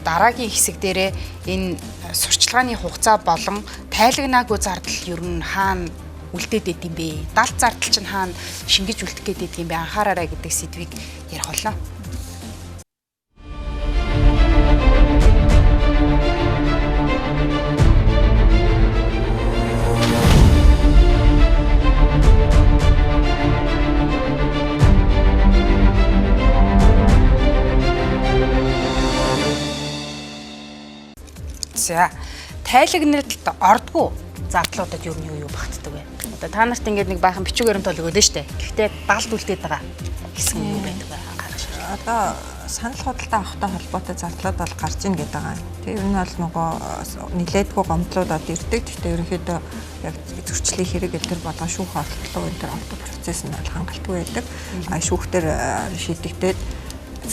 Дараагийн хэсэг дээрээ энэ сурчлагын хугацаа болон тайлагнаагүй зардал ер нь хаана үлдээд идэм бэ? Далд зардал чинь хаана шингэж үлдэх гээд идэм бэ? Анхаараарай гэдэг сэдвийг ярих болно. За тайлагнад ордгоо зардлуудад юу юу багтдаг вэ? Одоо та нарт ингээд нэг баахан бичүүгээр нь тол өгөөд нь штэ. Гэхдээ далд үлдээд байгаа хэсэг юу байдаг вэ? Одоо санал худалдаа авахтай холбоотой зардлууд бол гарч ийн гэдэг байгаа. Тэр нь бол нөгөө нилээдгүй гомдлуудад ирдэг. Гэхдээ ерөнхийдөө яг зөрчлийн хэрэг гэдэг болгон шүүх оролдлого энэ төр авдаг процесс нь бол хангалтгүй байдаг. Шүүхтэр шийдэгдээд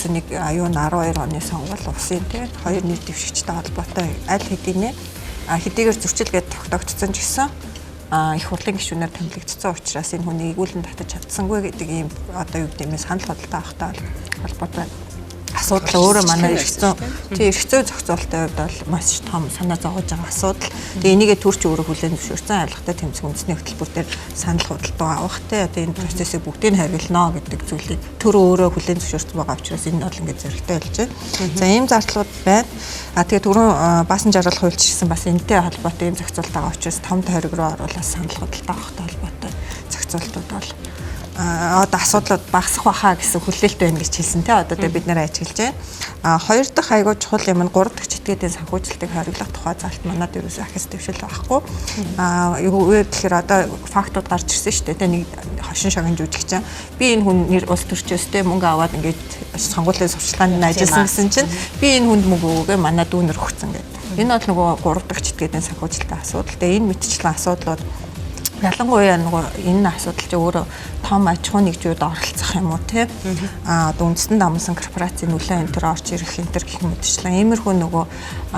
нэг аюун 12 оны сонгуул улсын тэгээд хоёр нэр дэвшигчтэй холбоотой аль хэдийгээр зөрчилгээд тогтогдсон ч гэсэн их хурлын гишүүнээр томилогдсон учраас энэ хүнийг эгүүлэн татаж чадсангүй гэдэг ийм одоо юу гэмээр санал худалдаа авахтай холбоотой асуудал өөрөө манай эрхцөө зохицуулалтын хувьд бол маш том санаа зовоож байгаа асуудал. Тэгээ энийгээ төрч өөрөө хүлээн зөвшөөрсөн айлгатай тэмцэх үндэсний хөтөлбөр дээр санал худалдаа авахтай одоо энэ процессыг бүгдийг хариулна гэдэг зүйлийг төр өөрөө хүлээн зөвшөөрсөн байгаа учраас энэ бол ингээд зөрөлтэй болж байна. За ийм зардлууд байна. Тэгээ түрүүн баасан жаргал хуульчилсан бас энэтэй холбоотой ийм зохицуулалт байгаа учраас том тойрог руу оруулаад санал худалдаа авахтай холбоотой зохицуултууд бол одоо асуудлууд багасах баха гэсэн хүлээлт байна гэж хэлсэн тий. Одоо бид нэр ажиглаж байна. Хоёр дахь айгуу чухал юм нь 3 дахь читгэдийн санхүүжилтийг хориглох тухай залт манад ерөөсөө ахис дэвшил байхгүй. Юу гэхээр одоо фактууд гарч ирсэн шүү дээ. Тэ нэг хошин шогын жүжигч би энэ хүн нэр улс төрчөөстэй мөнгө аваад ингээд сонгуулийн сурчлаганд ажилласан гэсэн чинь би энэ хүнд мөнгө өгөө манай дүүнер өгсөн гэдэг. Энэ бол нөгөө 3 дахь читгэдийн санхүүжилтийн асуудал. Тэгээ энэ мэтчлэн асуудлууд ялангуяа нөгөө энэ асуудал чинь өөрөө том аж ахуй нэгжүүд оролцох юм уу те одоо үндэстэн дамсан корпорацийн нөлөө энэ төр орж ирэх энэ төр гэх мэтчлэн иймэрхүү нөгөө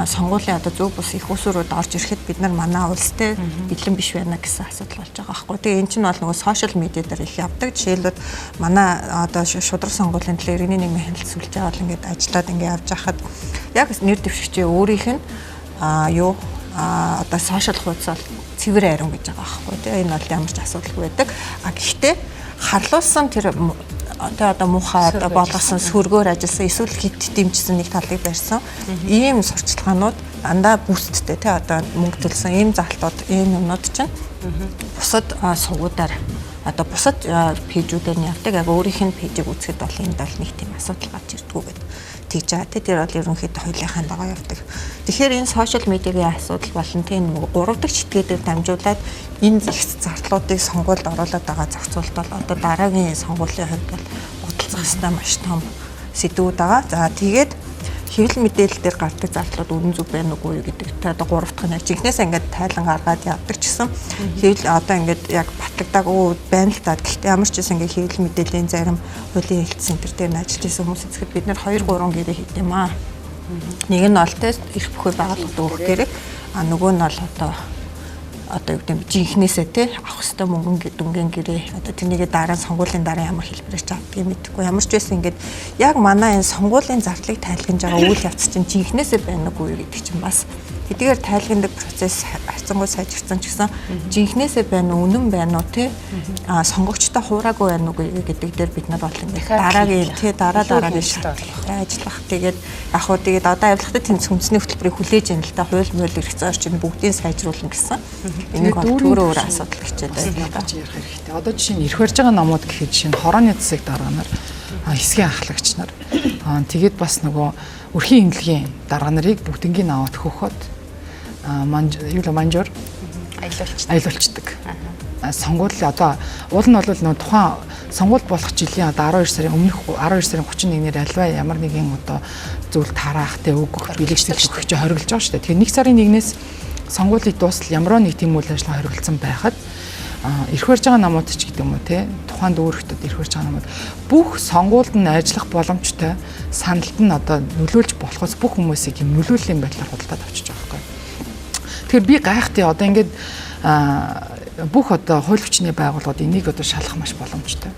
сонгуулийн одоо зөв бус их усрууд орж ирэхэд бид нар манай улстай бэлэн биш байна гэсэн асуудал болж байгаа байхгүй. Тэгээ эн чинь бол нөгөө сошиал медиа дээр их явдаг. Жишээлбэл манай одоо шудраг сонгуулийн төлөө иргэний нийгмийн хяналт сүлжээ бол ингээд ажиллаад ингээд явж байхад яг нэр дэвшигчийн өөрийнх нь юу одоо сошиал хуудас бол цэвэр ариун гэж байгаа байхгүй тийм энэ бол ямар ч асуудалгүй байдаг. Гэхдээ харлуулсан тэр одоо муухай одоо болгосон сөргөөр ажилласан эсвэл хит дэмжсэн нэг талыг барьсан ийм сурчлагынууд дандаа бүүсттэй тийм одоо мөнгө төлсөн ийм залтууд ийм юмнууд чинь бусад сувгуудаар одоо бусад пэйжүүдээр нь явдаг. Яг өөрийнх нь пэйжийг үзэхэд бол энд бол нэг тийм асуудал гарч ирдгүү гэдэг. Тэгж байгаа. Тэр бол ерөнхийдөө хоёулынхаа дагуу явдаг. Тэгэхээр энэ сошиал медиагийн асуудал болон тийм 3 дахь читгэдээр дамжуулаад энэ их зардлуудыг сонгуульд оруулаад байгаа зохицуулт бол одоо дараагийн сонгуулийн хувьд бол бодолцох хэвээр маш том сэдвүүд байгаа. За тэгээд хэвлэл мэдээлэл дээр гардаг зардлууд үнэн зөв байна уугүй юу гэдэг. Тэ одоо 3 дахь нь яг жинхнээс ингээд тайлан гаргаад явдаг ч гэсэн хэвлэл одоо ингээд яг батлагдаагүй байна л та. Гэхдээ ямар ч гэсэн ингээд хэвлэл мэдээллийн зарим хуулийн хэлт центр дээр нь ажиллаж исэн хүмүүс эцэхэд бид нэр 2 3 гэрээ хийд юм аа. Нэг нь бол тест их бүхий байгууллагад өгөх гэрэг. Нөгөө нь бол одоо юу гэдэг жинхнээсээ те авах хэвээр мөнгөн дүнгийн гэрээ одоо тэрнийгээ дараа сонгуулийн дараа ямар хэлбэрээр ч авдгийг мэдэхгүй ямар ч байсан ингээд яг манай энэ сонгуулийн зардлыг тайлгнаж байгаа үйл явц чинь жинхнээсээ байна уугүй гэдэг чинь бас хэдийгээр тайлгнадаг процесс харьцангуй сайжирсан ч гэсэн жинхнээсээ байна уу үнэн байна уу те сонгогчтой хуураагүй байна уугүй гэдэг дээр бид нар бол ингээд дараагийн те дараагийн ажиллах тэгээд яг хөө тэгээд одоо авилгатай тэнцэх үндэсний хөтөлбөрийг хүлээж яана л та хууль мөл эрхцээ орчин бүгдийг сайжруулна гэсэн энийг бол төрөө өөр асуудал хичээд байна гэж ярих хэрэгтэй. Одоо жишээ нь ирэх барьж байгаа номууд гэхэд жишээ нь хорооны засаг дарга нар хэсгийн ахлагч нар тэгээд бас нөгөө өрхийн имлэгийн дарга нарыг бүгднийг аваад хөхөд манжуур аялуулцдаг. Сонгуул одоо уул нь бол нөгөө тухайн сонгуул болох жилийн одоо 12 сарын өмнөх 12 сарын 31-ээр альва ямар нэгэн одоо зүйл тараах те өгөх бэлэгдэл өгөх гэж хориглож байгаа шүү дээ. Тэгэхээр 1 сарын 1-ээс сонгуулийг дуустал ямар нэг тийм үйл ажиллагаа хориглосон байхад ирэх барьж байгаа намууд ч гэдэг юм уу те тухайн дүүрэгтүүд ирэх барьж байгаа намууд бүх сонгуульд нь ажиллах боломжтой саналд нь одоо нөлөөлж болохоос бүх хүмүүсийг юм нөлөөллийн байдлаар худалдаад авчиж байгаа байхгүй. Тэгэхээр би гайхтыг одоо ингээд бүх одоо хууль хүчний байгууллагууд энийг одоо шалгах маш боломжтой.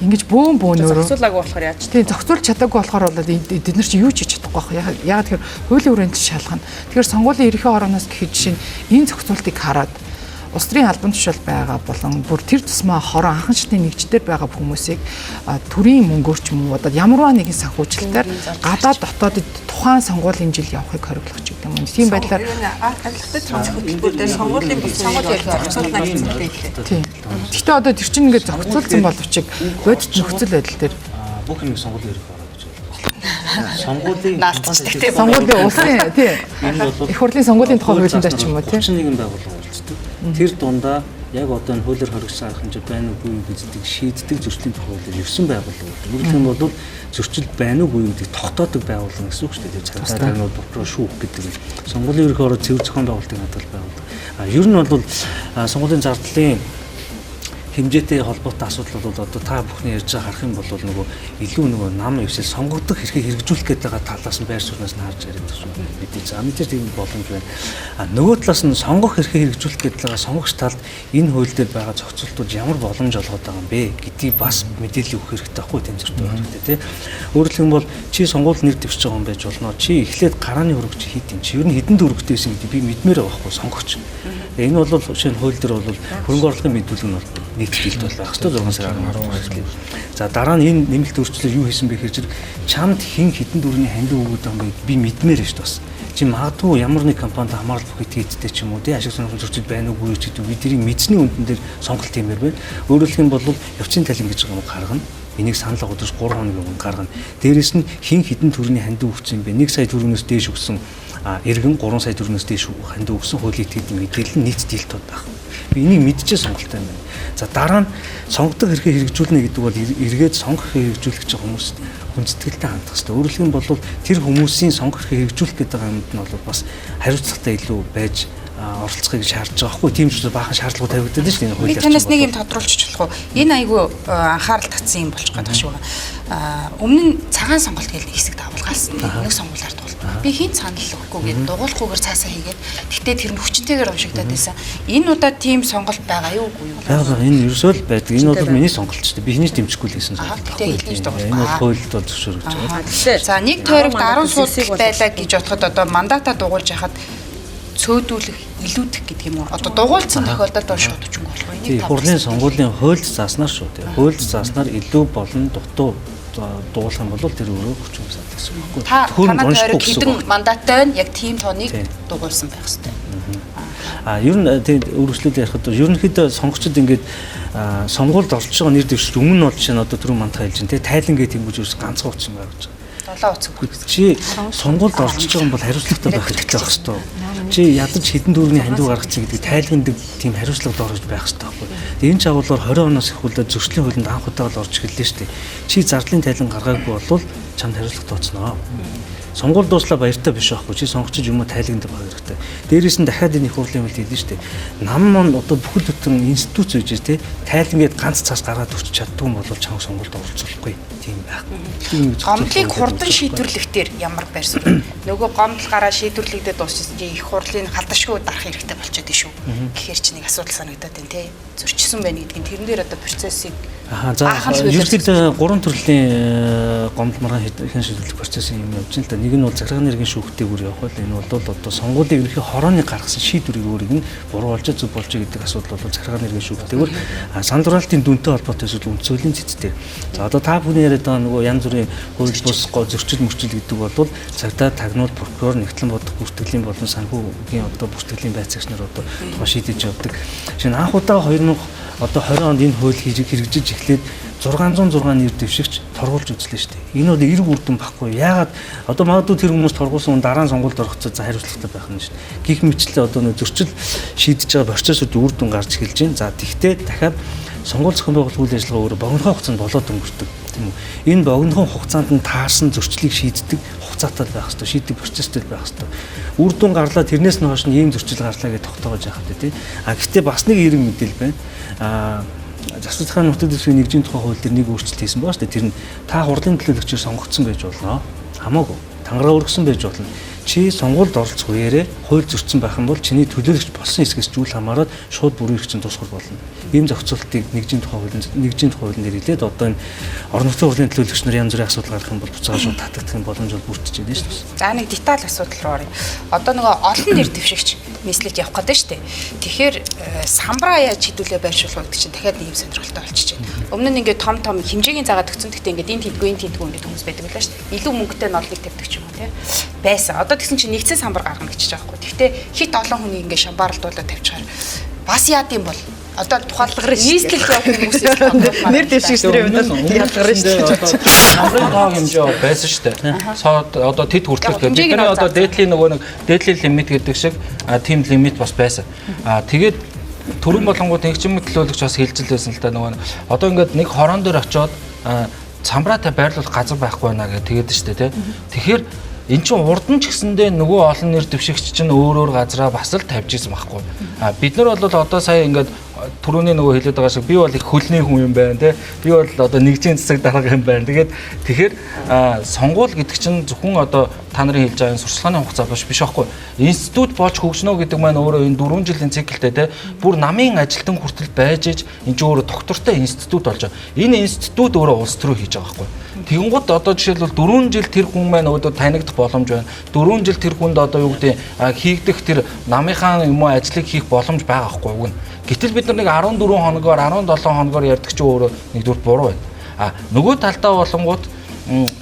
Ингэж бөөн бөөнөөрөө зохицуулаагүй болохоор яаж тийм зохицуулж чадаагүй болохоор бол бид нар чи юу ч хийж чадахгүй байх. Ягаад тэгэхээр хуулийн хүрээнд шалгана. Тэгэхээр сонгуулийн ерөнхий орооноос гэхэд жишээ нь энэ зохицуултыг хараад улс төрийн албан тушаал байгаа болон бүр тэр тусмаа хорон анхан шатны нэгждэр байгаа хүмүүсийг төрийн мөнгөөр ч юм уу одоо ямарваа нэгэн санхүүжилтээр гадаад дотоодд тухайн сонгуулийн жил явахыг хориглох ч гэдэг юм. Тийм байдлаар авилгатай хөтөлбөр дээр сонгуулийн сонгуулийн зохицуулна гэсэн. Тийм. Гэхдээ одоо тэр чинь ингээд зохицуулсан боловч бодит нөхцөл байдал дээр бүх юм сонгуулийн ерөнхий ороо гэж байна. Сонгуулийн сонгуулийн улсын тийм их хурлын сонгуулийн тухай хуулиндаа ч юм уу тийм 31 байгууллага оролцдог. Тэр дундаа яг одоо энэ хуулиар хоригдсан арга хэмжээ байна уугүй гэдгийг шийддэг зөрчлийн тохиолдол 9 байгууллага. Өөрөөр хэлбэл зөрчил байна уугүй гэдгийг тогтоодог байгууллага гэсэн үг шүү дээ. Цагдаагийн дотроо шүүх гэдэг. Сонгуулийн ерөнхий ороо цэвэр зохион байгуулалтын хадгалт байгууллага. Ер нь бол сонгуулийн зардлын хэмжээтэй холбоотой асуудал бол одоо та бүхний ярьж байгаа харах юм бол нөгөө илүү нөгөө нам ивсэл сонгогдох хэрхийг хэрэгжүүлэх гэдэг талаас нь байр сууриас нь харж яриад байгаа юм бид. За мэдээж тийм боломж байна. Нөгөө талаас нь сонгох хэрхийг хэрэгжүүлэх гэдэг байгаа сонгогч талд энэ хууль дээр байгаа зохицуултууд ямар боломж олгоод байгаа юм бэ гэдгийг бас мэдээлэл өгөх хэрэгтэй байхгүй тийм зөрчил хэрэгтэй тийм. Өөрөөр хэлбэл чи сонгуул нэр дэвшиж байгаа юм байж болно. Чи эхлээд гарааны хөрөгч хийд юм чи. Ер нь хэдэн дөрөвтэйсэн гэдэг би мэдмээр байгаа байхгүй сонгогч. Энэ бол шинэ хууль дээр бол хөрөнгө оруулалтын мэдүүлэг нь бол нийт дийлт бол байх ёстой 6 сарын 12-нд. За дараа нь энэ нэмэлт өөрчлөлт юу хийсэн бэ гэхээр чамд хэн хэдэн төгрөгийн хандив өгöd байгаа юм бэ би мэдмээр шүү дээ бас. Чи магадгүй ямар нэг компанид хамаарал бүх этгээдтэй ч юм уу тий ашиг сонирхол зөрчил байна уугүй ч гэдэг бидний мэдсний үндэн дээр сонголт хиймээр байна. Өөрөөр хэлэх юм бол явцын талин гэж байгаа юм гаргана. Энийг санал болгож 3 хоногийн өмнө гаргана. Дээрээс нь хэн хэдэн төгрөгийн хандив өгсөн юм бэ? 1 сая төгрөгнөөс дээш өгсөн иргэн 3 сая төгрөгнөөс дээш хандив өгсөн хуулийн итгэдэг мэдээлэл нь нийт дийлтүүд байна. Би энийг мэдчихээ сонголттой байна. За дараа нь сонгодог хэрэг хэрэгжүүлнэ гэдэг бол эргээд сонгох хэрэгжүүлэх гэж хүмүүст хүндэтгэлтэй хандах хэрэгтэй. Өөрөлдөх юм бол тэр хүмүүсийн сонгох хэрэгжүүлэх гэдэг юмд нь бол бас хариуцлагатай илүү байж оролцохыг шаардж байгаа хгүй тийм ч баахан шаардлага тавигддаг шүү дээ энэ хуулиар. Би танаас нэг юм тодруулчих болох уу? Энэ айгүй анхаарал татсан юм болж байгаа шүү. Өмнө нь цагаан сонголт гэж нэг хэсэг давуулгаалсан. Нэг сонгуулиар тул. Би хин санал өгөхгүйгээд дугуулахгүйгээр цаасаа хийгээд тэгтээ тэр нь хүчнтэйгээр уншигдаад байсан. Энэ удаа тийм сонголт байгаа юу үгүй юу? Бага энэ ерөөсөө л байдаг. Энэ бол миний сонголт шүү дээ. Би хинэж дэмжихгүй л гэсэн сонголт. Энэ бол хуульд бол зөвшөөрөж байгаа. За нэг тойрогт 10 суулт байлаа гэж бодоход одоо мандатаа дугуулж яхад цөөдүүлэх илүүдэх гэдэг юм уу? Одоо дугуулсан тохиолдолд бол шууд өчнг болох юм. Тийм хурлын сонгуулийн хуульд зааснаар шүү дээ. Хуульд зааснаар илүү болон дутуу дуулах юм бол тэр өөрөө хүчин усаад гэсэн үг байхгүй. Танаа тойрог хэдэн мандаттай байна? Яг тийм тооныг дугуулсан байх хэрэгтэй. Ер нь тийм өргөжлөлд ярихад ерөнхийдөө сонгогчдод ингээд сонгуульд орж байгаа нэр дэвшил өмнө нь бол жишээ нь одоо түрүү мандах хэлж байна. Тайлан гэдэг юм гэж ганцхан утсан байгаа гэж. 7 утсан. Чи сонгуульд орж байгаа юм бол хариуцлагатай байх хэрэгтэй байх ёстой. Чи ядаж хэдэн төгрөгийн хандив гаргацсан гэдэг тайлгандаг тийм хариуцлагад орж байх хэрэгтэй байхгүй. Энэ ч агуулгаар 20 оноос их үлдээд зөрчлийн хуулинд анх удаага орж эхэллээ шүү дээ. Чи зардлын тайлан гаргаагүй бол чамд хариуцлага тооцноо. Сонгуул дууслаа баяртай биш байхгүй. Чи сонгогчд юм уу тайлганд байх хэрэгтэй. Дээрээс нь дахиад энэ их хурлын хууль хэлнэ шүү дээ. Нам маань одоо бүхэл бүтэн институт зүйж тий тайлангээд ганц цаас гаргаад өгч чаддгүй юм бол чамд сонгуульд оролцохгүй. Тийм байхгүй. Гомдлыг хурдан шийдвэрлэхтэр ямар байр суурь. Нөгөө гомдол гараа шийдвэрлэгдээд дуусчихсан чи их хурлын халдашгүй дарах хэрэгтэй болчиход шүү. Гэхээр чи нэг асуудал санагдаад байна тий. Зөрчсөн байна гэдгийг тэрэн дээр одоо процессыг за ерөнхийдөө 3 төрлийн гомдол маргаан хэн шийдвэрлэх процесс юм явж байна л да. Нэг нь бол захиргааны иргэн шүүхтэй бүр явах байл. Энэ бол одоо сонгуулийн ерөнхий хорооны гаргасан шийдвэрийг өөрийг нь буруу болж зөв болж гэдэг асуудал бол захиргааны иргэн шүүхтэйгээр санал хураалтын дүнтэй холбоотой эсвэл үндсөлийн цэцтэй. За одоо та бүхэн яриад байгаа нөгөө янз бүрийн хууль бус зөрчил мөрчил гэдэг бол цагдаа тагнуул прокурор нэгтлэн бодох бүртгэлийн болон санхүүгийн одоо бүртгэлийн байцаагч нар одоо тухай шийдэж явдаг. Шинэ анх удаа 2020 онд энэ хууль хэрэгжиж эхлээд 606 нэр дэвшигч торгуулж үзлээ шүү дээ. Энэ бол эрг үрдэн баггүй. Яагаад одоо магадгүй тэр хүмүүс торгуулсан дараа нь сонгуульд орохцоо хариуцлагатай байх нь шүү дээ. Гэх мэтлээ одоо нөө зөрчил шийдэж байгаа процессууд үр дүн гарч эхэлж байна. За тэгтээ дахиад сонгууль зохион байгуулалт үйл ажиллагаа өөрөө богинохон хугацаанд болоод өнгөрдөг тийм үү. Энэ богинохон хугацаанд нь таарсан зөрчлийг шийддэг хугацаатай байх хэрэгтэй, шийддэг процесстэй байх хэрэгтэй. Үр дүн гарлаа тэрнээс нь хойш ийм зөрчил гарлаа гэж тогтоогож яхад тий. Гэхдээ бас нэг эрг мэдээлэл байна. Засвар захааны нутаг дэвсгэрийн нэгжийн тухай хууль дээр нэг өөрчлөлт хийсэн байна шүү дээ. Тэр нь та хурлын төлөөлөгчөөр сонгогдсон байж болно. Хамаагүй. Тангараа өргөсөн байж болно. Чи сонгуульд оролцох үеэрээ хууль зөрчсөн байх юм бол чиний төлөөлөгч болсон хэсгээс зүйл хамааран шууд бүрэн хэрэгцэн тусгал болно. Ийм зохицуултыг нэгжийн тухай хуулийн дээр хэлээд одоо энэ орон нутгийн хурлын төлөөлөгч нар янз бүрийн асуудал гарах юм бол буцаага шууд татагдах боломж бол бүрдэж байна шүү дээ. За нэг деталь асуудал руу оръё. Одоо нөгөө олон нэр дэвшигч нийслэлд явах гэдэг шүү дээ. Тэгэхээр самбараа яаж хідүүлээ байршуулах гэдэг чинь дахиад нэг юм сонирхолтой болчихж байна. Өмнө нь ингээд том хэмжээгийн заагаад өгсөн. Гэхдээ ингээд энэ тэнтгүй ингээд хүмүүс байдаг байлаа шүү дээ. Илүү мөнгөтэй нь олныг тавьдаг ч юм уу тий. Байсан. Одоо тэгсэн чинь нэгдсэн самбар гаргана гэж байгаа байхгүй. Гэхдээ хит олон хүний ингээд шамбаарлуулаад тавьчихаар бас яад юм бол одоо тухайлбал нийслэл явах хүмүүсээс нэр дэвшигчдэрийн хувьд ялгарна шүү дээ. Самбарын тоо хэмжээ байсан шүү дээ. Одоо тэд хүртэлх гэдэг. Бидний одоо дээдлийн нөгөө нэг дээдлийн лимит гэдэг шиг тийм лимит бас байсан. Тэгээд төрөн болонгууд нэгжим төлөөлөгч бас хэлцэл байсан л да нөгөө одоо ингээд нэг хорон дээр очиод самбараатай байрлуулах газар байхгүй байна гэж тэгээд шүү дээ тий. Тэгэхээр эн чинь урд нь ч гэсэндээ нөгөө олон нэр дэвшигч чинь өөр газараа бас л тавьж исэн байхгүй. Бид нар бол одоо сая ингээд түрүүний нөгөө хэлээд байгаа шиг би бол их хөлний хүн юм байна те. Би бол одоо нэгжийн засаг дарга юм байна. Тэгэхээр сонгуул гэдэг чинь зөвхөн одоо та нарын хэлж байгаа сурчлагын хугацаа биш байхгүй. Институт болж хөгжнө гэдэг маань өөрөө энэ 4 жилийн циклтэй те. Бүр намын ажилтан хүртэл байж иж энэ чинь өөрөө доктортой институт болж байгаа. Энэ институт өөрөө улс төрөө хийж байгаа байхгүй. Тэгэнгუთ одоо жишээлбэл 4 жил тэр хүн маань өөдөө танигдах боломж байна. 4 жил тэр хүнд одоо юу гэдэг хийгдэх тэр намынхаа юм уу ажлыг хийх боломж байгаа байхгүй юу? Гэтэл бид бид нар нэг 14 хоногоор 17 хоногоор ярьдаг чинь өөрөө нэгдүгээр буруу байна. Нөгөө талдаа болонгууд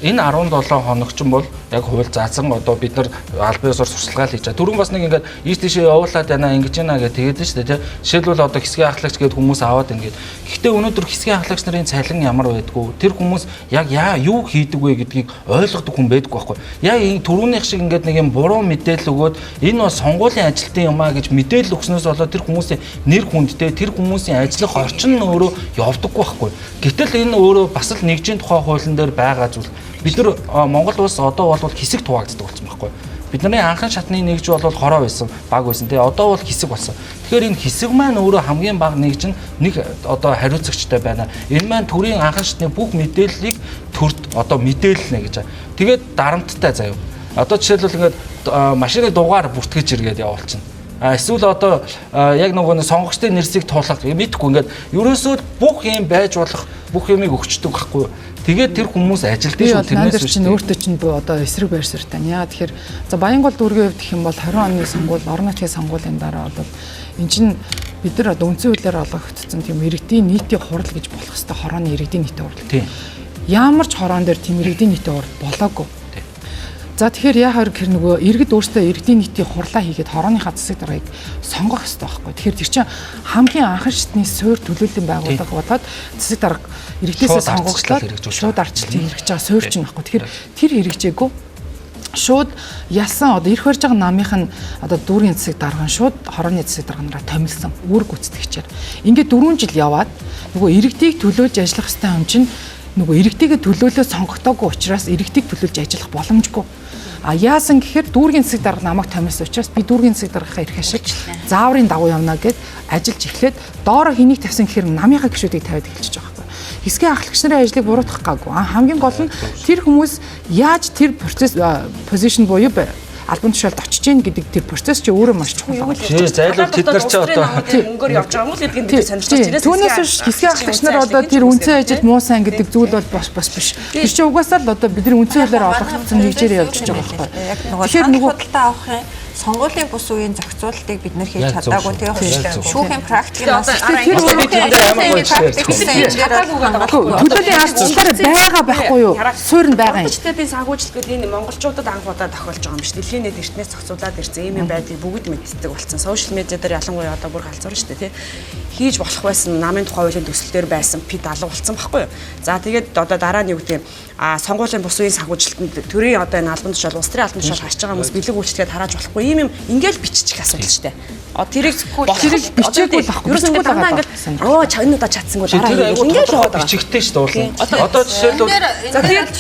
энэ 17 хоног ч юм бол яг хууль заасан одоо бид нар албан ёсоор сурталчилгаа хийж байгаа. Түрүүн бас нэг ингээд ийш тийшээ явуулаад байна ингэж байна гэж тэгээд шүү дээ тий. Жишээлбэл одоо хэсгийн ахлагч гэдэг хүмүүс аваад ингээд. Гэхдээ өнөөдөр хэсгийн ахлагч нарын цалин ямар байдгүй. Тэр хүмүүс яг юу хийдэг вэ гэдгийг ойлгодог хүн байдгүй байхгүй. Яг энэ түрүүнийх шиг ингээд нэг юм буруу мэдээлэл өгөөд энэ бол сонгуулийн ажилтны юм аа гэж мэдээлэл өгснөөс болоод тэр хүмүүсийн нэр хүндтэй тэр хүмүүсийн ажиллах орчин нь өөрөө явдаггүй байхгүй. Гэтэл энэ өөрөө бас л нэгжийн тухай хуулийн дээр байгаа зүйл. Бид нар Монгол улс одоо бол хэсэг хуваагддаг болсон байхгүй. Бидний анхан шатны нэгж бол хороо байсан, баг байсан тий. Одоо бол хэсэг болсон. Тэгэхээр энэ хэсэг маань өөрөө хамгийн бага нэгж нь нэг одоо хариуцагчтай байна. Энэ маань төрийн анхан шатны бүх мэдээллийг төрд одоо мэдээлнэ гэж. Тэгээд дарамттай заяа. Одоо жишээлбэл ингээд машины дугаар бүртгэж иргээд явуулчихна. Эсвэл одоо яг нөгөө сонгогчдын нэрсийг туулах мэдхгүй ингээд ерөөсөө бүх юм байж болох бүх юмыг өгчдөг байхгүй. Тэгээд тэр хүмүүс ажилтдаг шүү тэрнээс чинь өөртөө чинь одоо эсрэг байр суурьтай. Яа тэгэхээр за Баянгол дүүргийн хувьд гэх юм бол 20 оны сонгуул, орон нутгийн сонгуулийн дараа бол эн чинь бид нар одоо үндсэн хуулиар олгогдсон тийм иргэдийн нийтийн хурал гэж болох хэвээр хорооны иргэдийн нийтийн хурал. Тийм. Ямар ч хороон дээр тийм иргэдийн нийтийн хурал болоогүй. За тэгэхээр яахаар гэр нөгөө иргэд өөрсдөө иргэдийн нийтийн хурлаа хийгээд хорооныхаа засаг даргаыг сонгох хэрэгтэй байхгүй. Тэгэхээр тэр чинь хамгийн анхан шатны суурь төлөөллийн байгууллага болоод засаг дарга иргэдээсээ сонгогдлоод шууд арчлалын хэрэгж байгаа суурь чинь байхгүй. Тэгэхээр тэр хэрэгжээгүй шууд ялсан одоо ирэх барьж байгаа намынх нь одоо дүүргийн засаг дарга нь шууд хорооны засаг дарга нараа томилсон үүрэг гүйцэтгэгчээр. Ингээд 4 жил яваад нөгөө иргэдийг төлөөлж ажиллах хэвээр юм чинь нөгөө иргэдийгээ төлөөлөө сонгогдоогүй учраас иргэдийг төлөөлж ажиллах боломжгүй. Яасан гэхээр дүүргийн засаг дарга намайг томилсон учраас би дүүргийн засаг даргахаа ирэх ашиг зааврын дагуу явна гэд ажиллаж эхлээд доороо хэнийг тавьсан гэхээр намынхаа гишүүдийг тавиад эхэлчихэж байгаа байхгүй. Хэсгийн ахлагч нарын ажлыг буруутгах гаагүй. Хамгийн гол нь тэр хүмүүс яаж тэр процесс позишн буюу албан тушаалд очиж гин гэдэг тэр процесс чи өөрөө маш чухал. Зайлшгүй тэд нар ч одоо мөнгөөр явж байгаа юм уу гэдгийг бид сонирхож байна. Түүнээс хэсгийн ахлагч нар одоо тэр үндсэн ажил муу сайн гэдэг зүйл бол бас биш. Тэр чи угаасаа л одоо бидний үндсэн хуулиар олгогдсон нэгжээр явж байгаа байхгүй. Яг тэгэхээр нөгөө худалдаа авахын сонгуулийн бус үеийн зохицуултыг бид нэр хийж чадаагүй тэгээ шүүхийн практик тэр төлөөлийн арчлалаар байгаа байхгүй юу? Суурь нь байгаа юм. Гэхдээ би санхүүжилт гэдэг энэ монголчуудад анх удаа тохиолж байгаа юм шүү. Дэлхийн нийт эртнээс зохицуулаад ирсэн ийм байдлыг бүгд мэддэг болсон. Сошиал медиа дээр ялангуяа одоо бүр галзуурна шүү дээ тий. Хийж болох байсан намын тухай хуулийн төсөл дээр байсан пид алга болсон байхгүй юу? За тэгээд одоо дараа нь юу гэдэг сонгуулийн бус үеийн санхүүжилтанд төрийн одоо энэ албан тушаал, улс төрийн албан тушаал харж байгаа хүмүүс бэлэг үйлчлэгээд харааж болохгүй ийм юм ингээл бичих асуудал шүү дээ. Тэрийг бичээгүй байхгүй. Ерөөс ингээд дандаа ингээд чануудаа чадсангүй дараа ингээл яваад байгаа. Бичигтэй шүү дээ. Одоо жишээлбэл за тэгээд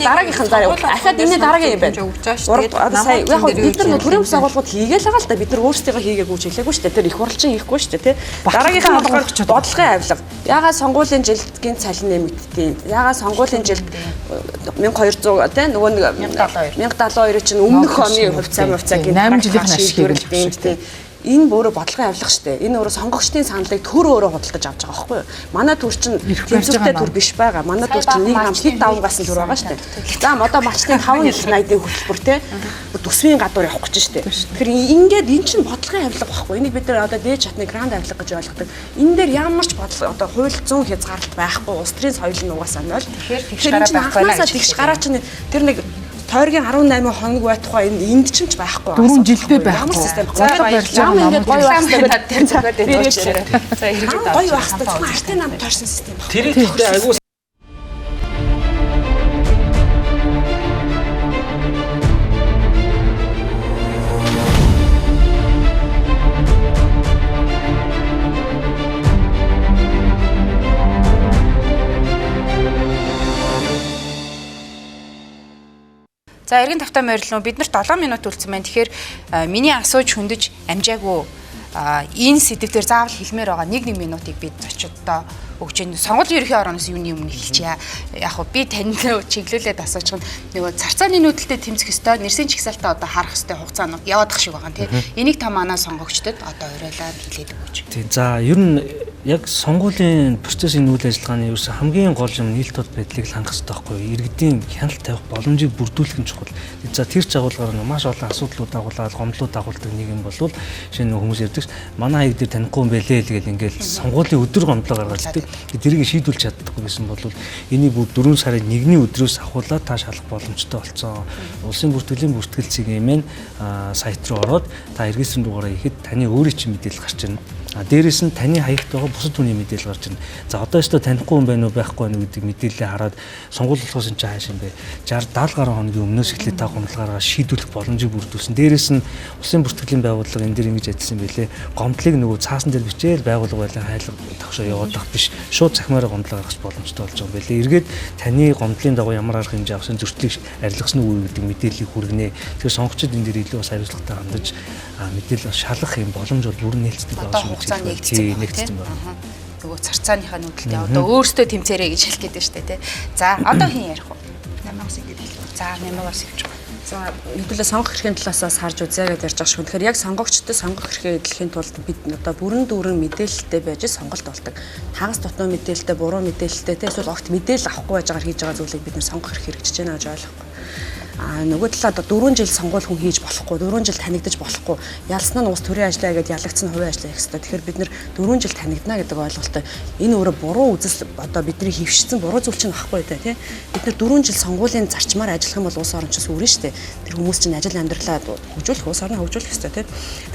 дараагийнхан заа ахаад энэ дараагийн юм байна. Одоо сая яг бид нар төрийн ус агуулгууд хийгээл байгаа л да. Бид нар өөрсдөө хийгээгүй ч хэлээгүй шүү дээ. Тэр их хурлчин хийхгүй шүү дээ тий. Дараагийнхан болохоор бодлогын авилга. Ягаад сонгуулийн жилдгийн цалин нэмэгдтiin. Ягаад сонгуулийн жилд 1200 тий нөгөө 1072 чинь өмнөх оны хувьцаа гин 8 жилийн ашиг тий. Энэ өөрөө бодлогын авилга шүү дээ. Энэ өөрөө сонгогчдын саналыг төр өөрөө худалдаж авч байгаа байхгүй юу? Манай төр чинь тэмцэлтэй төр биш байгаа. Манай төр чинь нэг нам хэд давангаас төр байгаа шүү дээ. За одоо малчтын 580-ийн хөтөлбөр те төсвийн гадуур явах гэж шүү дээ. Тэгэхээр ингээд эн чинь бодлогын авилга байхгүй. Энийг бид нар одоо дээд чатны гранд авилга гэж ойлгодог. Энэ дээр ямар ч бодлого одоо хууль 100 хязгаарлалт байхгүй. Улс төрийн соёл нь угаасаа 0. Тэгэхээр тэгш гараа чинь тэр нэг тойргийн 18 хоног бай тухай энд ч байхгүй. 4 жилдээ байхгүй. Ямар ингээд гоё байх хэрэгтэй цагаад байна. За хэрэгжүүлээд гоё байх хэрэгтэй. Зөвхөн артын нам тойрсон систем байна. Тэр ихтэй айгуу За эргэн тавтай морилно бид нарт 7 минут үлдсэн байна. Тэгэхээр миний асууж хөндөж амжаагүй энэ сэдв дээр заавал хэлмээр байгаа 1 минутыг бид зочдоо өгч энэ сонгуулийн ерөнхий орооноос юуны өмнө хэлчихье. Яг хөө би танд чиглүүлээд асууж байгаа нөгөө царцааны нүүдэлтэд тэмцэх ёстой, нэрсийн чагсаалтаа одоо харах ёстой хугацаанууд яваадах шиг байгаа юм тий. Энийг та манай сонгогчдод одоо уриалаад хэлээд өгөөч. Тийм. За ер нь яг сонгуулийн процессын үйл ажиллагааны ерөөсө хамгийн гол юм нийт тод байдлыг л хангах хэрэгтэй байхгүй юу? Иргэдийн хяналт тавих боломжийг бүрдүүлэх нь чухал. За тэр чагуулгаар маш олон асуудлууд дагуулаад, гомдлууд дагуулдаг нэг юм болвол шинэ хүмүүс ярьдаг манай хаяг дээр танихгүй юм бэлээ л гэл ингээл сонгуулийн өдөр гомдлоо гаргаж ирдэг. Тэрийг шийдүүлж чаддаггүй байсан бол энийг бүр 4 сарын 1-ний өдрөөс ахуулаад та шалах боломжтой болсон. Улсын бүртгэлийн бүртгэлцийг имэн сайт руу ороод та иргэсрэн дугаараа ихэд таны өөрийн чинь мэдээлэл гарч ирнэ. Дээрээс нь таны хаягт байгаа бусад хүний мэдээлэл гарч ирнэ. За одоо өстө танихгүй юм байна уу байхгүй байна уу гэдэг мэдээлэлээ хараад сонгуул болохоос энэ хааш юм бэ? 60-70 гаруй хоногийн өмнөөс эхлээд та гомдлогаараа шийдвэрлэх боломжийг бүрдүүлсэн. Дээрээс нь улсын бүртгэлийн байгууллага энэ дэр ингэж ажилласан байлээ. Гомдлыг нөгөө цаасан дээр бичээл байгууллага байлаа хайлга тавшаа явуулах биш. Шууд цахимаараа гомдлоо гаргах боломжтой болж байгаа юм байлээ. Эргээд таны гомдлын дагуу ямар арга хэмжээ авсан зөрчлийг арилгасан уу гэдэг мэдээллийг хүргэнэ. Тэгэхээр сонгогчид энэ дэр илүү бас хариуцлагатай хандаж мэдээлэл шалгах юм боломж бол бүрэн нээлттэй байгаа шүү. Нэгдсэн байна. Нөгөө царцааныхаа нүдэлтэй одоо өөрсдөө тэмцээрэй гэж хэлэх гээд байна шүү дээ, тий. За, одоо хин ярих уу? Намаас ингэж хэлээ. За, намаас хэлж байгаа. За, хэдүүлээ сонгох эрхийн талаас харж үзье гэж ярьж байгаа шүү. Тэгэхээр яг сонгогчдод сонгох эрхээ эдлэхийн тулд бид одоо бүрэн дүүрэн мэдээлэлтэй байж сонголт болдог. Хагас дотноо мэдээлэлтэй, буруу мэдээлэлтэй, эсвэл огт мэдээлэл авахгүй байж байгаа хийж байгаа зүйлийг бид нэр сонгох эрх хэрэгжиж байна гэж ойлгохгүй. Нөгөө талаад 4 жил сонгуул хүн хийж болохгүй, 4 жил танигдаж болохгүй. Ялсан нь ус төрийн ажлаа гэдээ ялагдсан хувийн ажлаа хийх хэрэгтэй. Тэгэхээр бид нэр 4 жил танигдана гэдэг ойлголттой. Энэ өөрөө буруу үзэл одоо бидний хөвшсөн буруу зүйл чинь байхгүй даа тий. Бид нэр 4 жил сонгуулийн зарчмаар ажиллах юм бол улс орончос үрнэ шүү дээ. Тэр хүмүүс чинь ажил амьдралаа хөгжүүлэх, улс орноо хөгжүүлэх хэрэгтэй тий.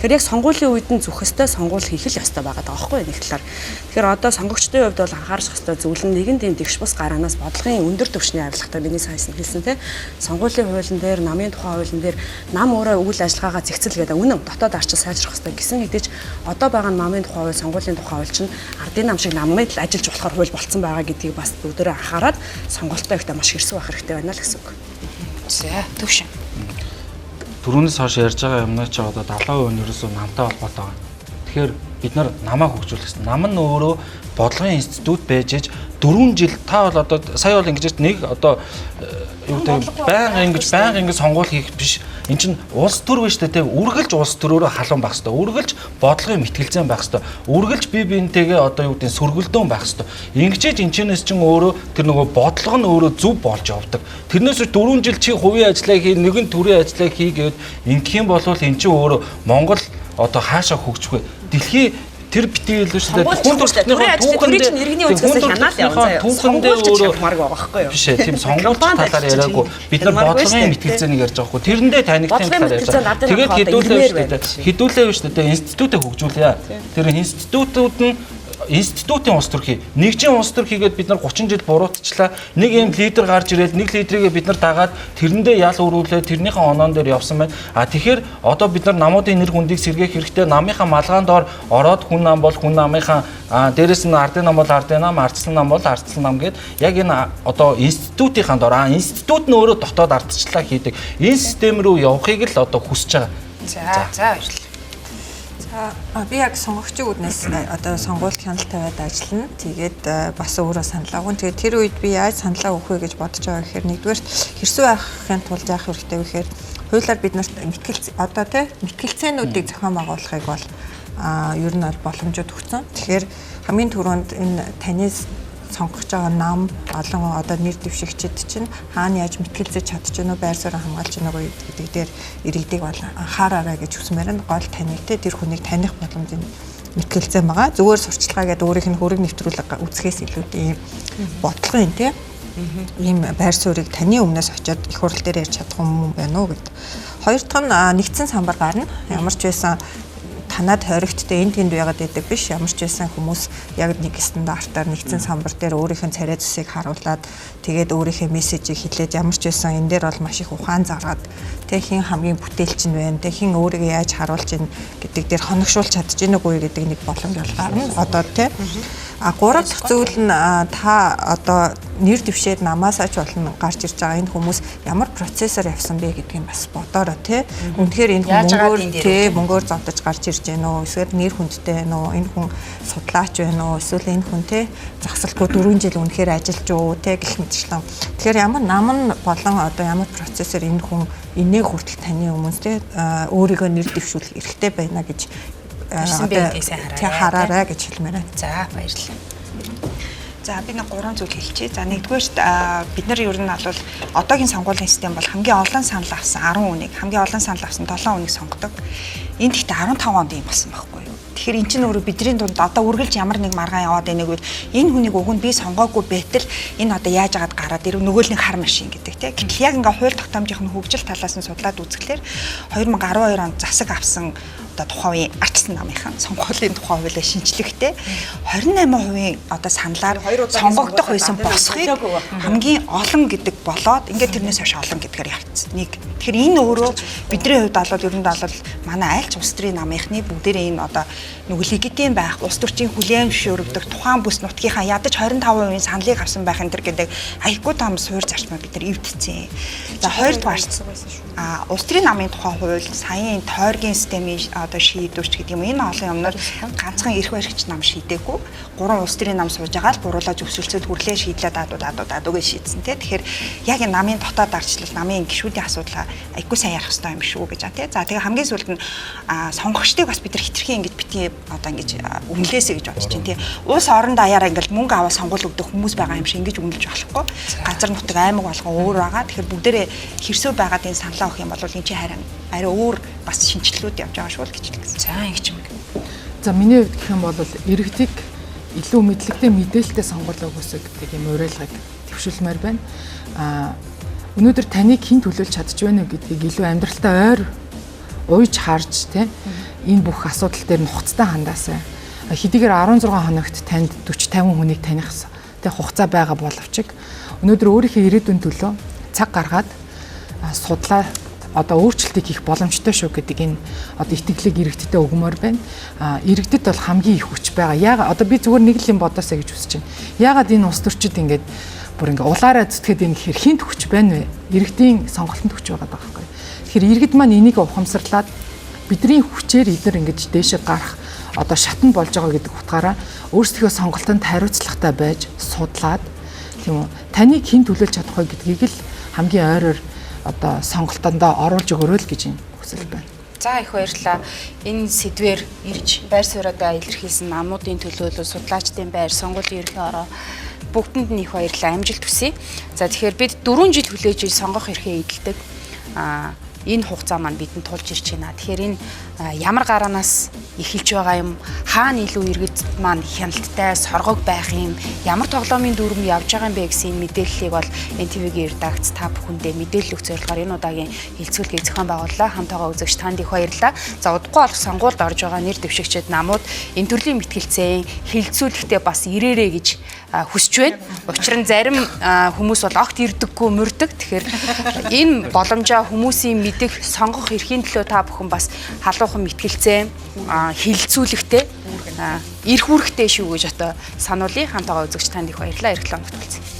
Тэгэхээр яг сонгуулийн үед нь зүх хөстэй сонгуул хийх л ёстой байгаа даа байхгүй нэг талаар. Тэгэхээр одоо сонгогчдын хувьд бол анхаарах ёстой зүйл нь нэгэн тийм дэвш бус гараанаас бодлогын өндөр түвшний авилгатай миний сайсан хэлсэн тий. Сонгуулийн хуулийн дээр, намын тухай хуулийн дээр нам өөрөө үйл ажиллагаагаа зэгцэл гэдэг үнэн дотоод арчил сайжрах хэрэгтэй гэсэн хэдий ч одоо байгаа намын тухай хууль, сонгуулийн тухай хууль чинь ардын нам шиг намд л ажиллаж болохоор хууль болцсон байгаа гэдгийг бас бүгдээрээ анхаарад сонголтоо ихтэй маш хэрсэг байх хэрэгтэй байна л гэсэн үг. За, төвшин. Түрүүнээс хойш ярьж байгаа юмнаа чи одоо 70% нь ерөөсөө намтай холбоотой байна. Тэгэхээр бид нар намаа хөгжүүлэх гэсэн. Нам нь өөрөө бодлогын институт байж 4 жил та бол одоо сая бол ингэж нэг одоо юу гэдэг байнга ингэж сонгуул хийх биш. Эн чинь улс төр биш үү те үргэлж улс төрөөрөө халуун байх хэвээр. Үргэлж бодлогын мэтгэлцэн байх хэвээр. Үргэлж бие биентэйгээ одоо юу гэдэг сүргэлдөн байх хэвээр. Ингэжээж энэчнээс чинь өөрөө тэр нөгөө бодлого нь өөрөө зөв болж явдаг. Тэрнээс 4 жил чи хувийн ажиллаа хий, нэгэн төрийн ажиллаа хийгээд ингэх юм бол эн чинь өөрөө Монгол одоо хаашаа хөгжих вэ? Дэлхий тэр битгий илүү шүү дээ. Хүн төрөлхтнийхөө түүхэндээ иргэний үнцгээс хянаал яваа. Түүхэндээ өөрөө хамаарг байгаа байхгүй юу? Биш ээ, тийм сонгуульч талаар яриаггүй. Бид нар бодлогын мэтгэлцээнийг ярьж байгаа хгүй. Тэрэндээ танихдсан талаар ярьж байгаа. Тэгээд хэдүүлээ шүү дээ. Институтыг хөгжүүлье. Тэр институтууд нь институтын улс төрхий нэгжийн улс төрхийгээд бид нар 30 жил буруутчлаа. Нэг юм лидер гарч ирээд нэг лидерийг бид нар дагаад тэрэндээ ял өрүүлээд тэрнийхэн оноон дээр явсан байна. Тэгэхээр одоо бид нар намуудын нэр хүндийг сэргээх хэрэгтэй. Намынхаа малгаан доор ороод хүн нам бол хүн намынхаа дээрэс нь ардын нам бол ардын нам, ардсан нам бол ардсан нам гэд яг энэ одоо институтынхаа доор институт нь өөрөө дотоод ардчлалаа хийдэг. Энэ систем рүү явахыг л одоо хүсэж байгаа. За баярлалаа. Би яг сонгогчийн үднээс одоо сонгуульд хяналт тавиад ажиллана. Тэгээд бас өөрөө саналаа өгөн. Тэгээд тэр үед би яаж саналаа өгөх вэ гэж бодож байгаа гэхээр нэгдүгээр хэрсүү байхын тулд яах хэрэгтэй вэ гэхээр хуулиар бид нарт мэтгэлцээнүүдийг зохион байгуулахыг бол ер нь бол боломжууд өгсөн. Тэгэхээр хамгийн түрүүнд энэ таны сонгож байгаа нам олон одоо нэр дэвшигчид чинь хаана яаж мэтгэлцэж чадчихна уу, байр суурь хамгаалж байна уу гэдэг дээр иргэдийг бол анхаараарай гэж хүсмээр нь гол таних тэр хүнийг таних боломжийг мэтгэлцээ байгаа. Зүгээр сурчлагаа гэдэг өөрийнх нь хөрөг нэвтрүүлэг үзэхээс илүүтэй ийм бодлого юм тийм. Ийм байр суурийг таны өмнөөс очиод их хурл дээр ярьж чадах юм байна уу гэдэг. Хоёр дахь нь нэгдсэн самбар гарна. Ямар ч байсан танад хоригтдээ энэ тэнд байгаад байдаг биш. Ямар ч байсан хүмүүс яг нэг стандартаар нэгдсэн самбар дээр өөрийнхөө царай зүсийг харуулад тэгээд өөрийнхөө мессежийг хэлээд ямар ч байсан энэ дээр бол маш их ухаан заргаад тэг хин хамгийн бүтээлч нь байна. Тэг хин өөрийгөө яаж харуулж ийн гэдэг дээр хоногшуулж чадж гин үгүй гэдэг нэг боломж гарна. Одоо тий. Гурав дахь зүйл нь та одоо нэр дэвшээд намаасаа ч болно гарч ирж байгаа энэ хүмүүс ямар процессор явсан бэ гэдгийг бас бодоорой тий. Үнэхээр энэ хүн мөнгөөр зовдож гарч ирж байна уу? Эсвэл нэр хүндтэй байна уу? Энэ хүн судлаач байна уу? Эсвэл энэ хүн тий засалгүй 4 жил үнэхээр ажиллаж уу тий гэх мэтчлэн. Тэгэхээр ямар нам нь болон одоо ямар процессор энэ хүн инээ хүртэл таны өмнө тий өөрийгөө нэр дэвшүүлэх эрхтэй байна гэж Ирсэн бэ гэдгийг сайн хараарай гэж хэлмээр байна. За баярлалаа. За би нэг 3 зүйл хэлчихье. За нэгдүгээрт бид нар ер нь бол одоогийн сонгуулийн систем бол хамгийн олон санал авсан 10 хүнийг, хамгийн олон санал авсан 7 хүнийг сонгодог. Энд гэхдээ 15 онд юм болсон байхгүй юу? Тэгэхээр эн чинь өөрөө бидний дунд одоо үргэлж ямар нэг маргаан яваад байныг бол энэ хүнийг уг нь би сонгоогүй байтал энэ одоо яаж агаад гараад ирв нөгөө л нэг хар машин гэдэг тийм. Гэтэл яг ингээ хууль тогтоомжийн хөгжил талаас нь судлаад үзэхлээр 2012 онд засаг авсан одоо тухайн үеийн ардчсан намынхан сонгуулийн тухай хуулиа шинжлэхдээ 28% одоо саналаар сонгогдох байсан босхийг хамгийн олон гэдэг болоод ингээд тэрнээс хойш олон гэдгээр явцсан. Нэг. Тэгэхээр энэ өөрөө бидний хувьд бол ер нь бол манай айлч улс төрийн намынхны бүгдээрээ энэ одоо нөгөө легитим байх, улс төрчийн хүлээн зөвшөөрөгдөх тухайн бүс нутгийнхаа ядаж 25% саналыг авсан байх энэ төр гэдэг аягүй том суурь зарчмаа бид нар эвдсэн. За хоёрдугаар улс төрийн намын тухай хууль, саяын тойргийн системийн одоо шийдвэрч гэдэг юм. Энэ олон юмнууд ганцхан эрх баригч нам шийдээгүй. 3 улс төрийн нам сууж байгаа л буруулаж өсвөлцөд хүрлээ шийдлээ дадуу гэж шийдсэн тий. Тэгэхээр яг энэ намын дотоод ардчлал, намын гишүүдийн асуудлаа аягүй сайн ярих хэрэгтэй юм шүү гэж тий. За тэгээ хамгийн сүүлд нь сонгогчдыг бас бид нар хитрхийн ингэж битгий одоо ингэж үнэлээсэй гэж бодож чинь тий. Улс орон даяараа ингэж мөнгө аваад сонгуул өгдөх хүмүүс байгаа юм шиг ингэж үнэлж болохгүй. Газар нутаг аймаг болгон өөр байгаа. Тэгэхээр бүгдээрээ хэрсөө байгаад энэ саналаа өгөх юм бол энэ чинь харин арай өөр бас шинжилгүүд явж байгаа шүү л гэж хэлсэн. За ингэж юм. За миний хувьд гэх юм бол иргэдэг илүү мэдлэгтэй мэдээлэлтэй сонгуулаа өгөөсэй гэдэг юм уриалгыг төвшүүлмээр байна. Өнөөдөр таныг хэн төлөөлж чадж байна вэ гэдгийг илүү амьдралтаа уйж харж тийм энэ бүх асуудал дээр нухацтай хандаасай. Хэдийгээр 16 хоногт танд 40-50 хүнийг таних тийм хугацаа байгаа боловч өнөөдөр өөрийнхөө ирээдүйн төлөө цаг гаргаад судлаа одоо өөрчлөлтийг хийх боломжтой шүү гэдэг энэ одоо итгэлийг иргэдтэй өгмөр байна. Иргэдэд бол хамгийн их хүч байгаа. Яагаад одоо би зүгээр нэг л юм бодосоо гэж үзэж байна. Яагаад энэ улс төрчид ингээд бүр ингээд улаараа зүтгэхэд энэ хэр хинт хүч байна вэ? Иргэдийн сонголтонд хүч байгаа байхгүй. Тэгэхээр иргэд маань энийг ухамсарлаад бидний хүчээр эдгээр ингэж дээшээ гарах одоо шатнд болж байгаа гэдэг утгаараа өөрсдийнхөө сонголтонд хариуцлагатай байж судлаад тийм үү? Таныг хэн төлөөлж чадах вэ гэдгийг л хамгийн ойроор одоо сонголтондоо оруулж өгөрөө л гэж юм хүсэл байна. За их баярлалаа. Энэ сэдвээр ирж байр суурьаа илэрхийлсэн намуудын төлөөлөл, судлаачдын байр, сонгуулийн ерхий ороо бүгдэнд нь их баярлалаа. Амжилт хүсье. За тэгэхээр бид 4 жил хүлээж сонгох эрхээ эдэлдэг. Энэ хугацаа маань бидэнд тулж ирж байна. Тэгэхээр энэ ямар гараанаас эхэлж байгаа юм, хаана илүү иргэд маань хяналттай, соргог байх юм, ямар тоглоомын дүрм явж байгаа юм бэ гэсэн мэдээллийг бол NTV-гийн редакц та бүхэндээ мэдээлэл өгөх зорилгоор энэ удаагийн хилцүүлгийг зохион байгууллаа. Хамтаагаа үзэгч танд их баярлалаа. За удахгүй болох сонгуульд орж байгаа нэр дэвшигчид намууд энэ төрлийн мэтгэлцээ хилцүүлэхдээ бас ирээрээ гэж хүсэж байна. Учир нь зарим хүмүүс бол огт ирдэггүй мөрдөг. Тэгэхээр энэ боломжоо хүмүүсийн мэдих, сонгох эрхийн төлөө та бүхэн бас халуухан мэтгэлцээ хилцүүлэхдээ эрх үүрэгтэй шүү гэж одоо сануулъя. Хамтаагаа үзэгч танд их баярлалаа. Эрхлэн бүтэлцээ.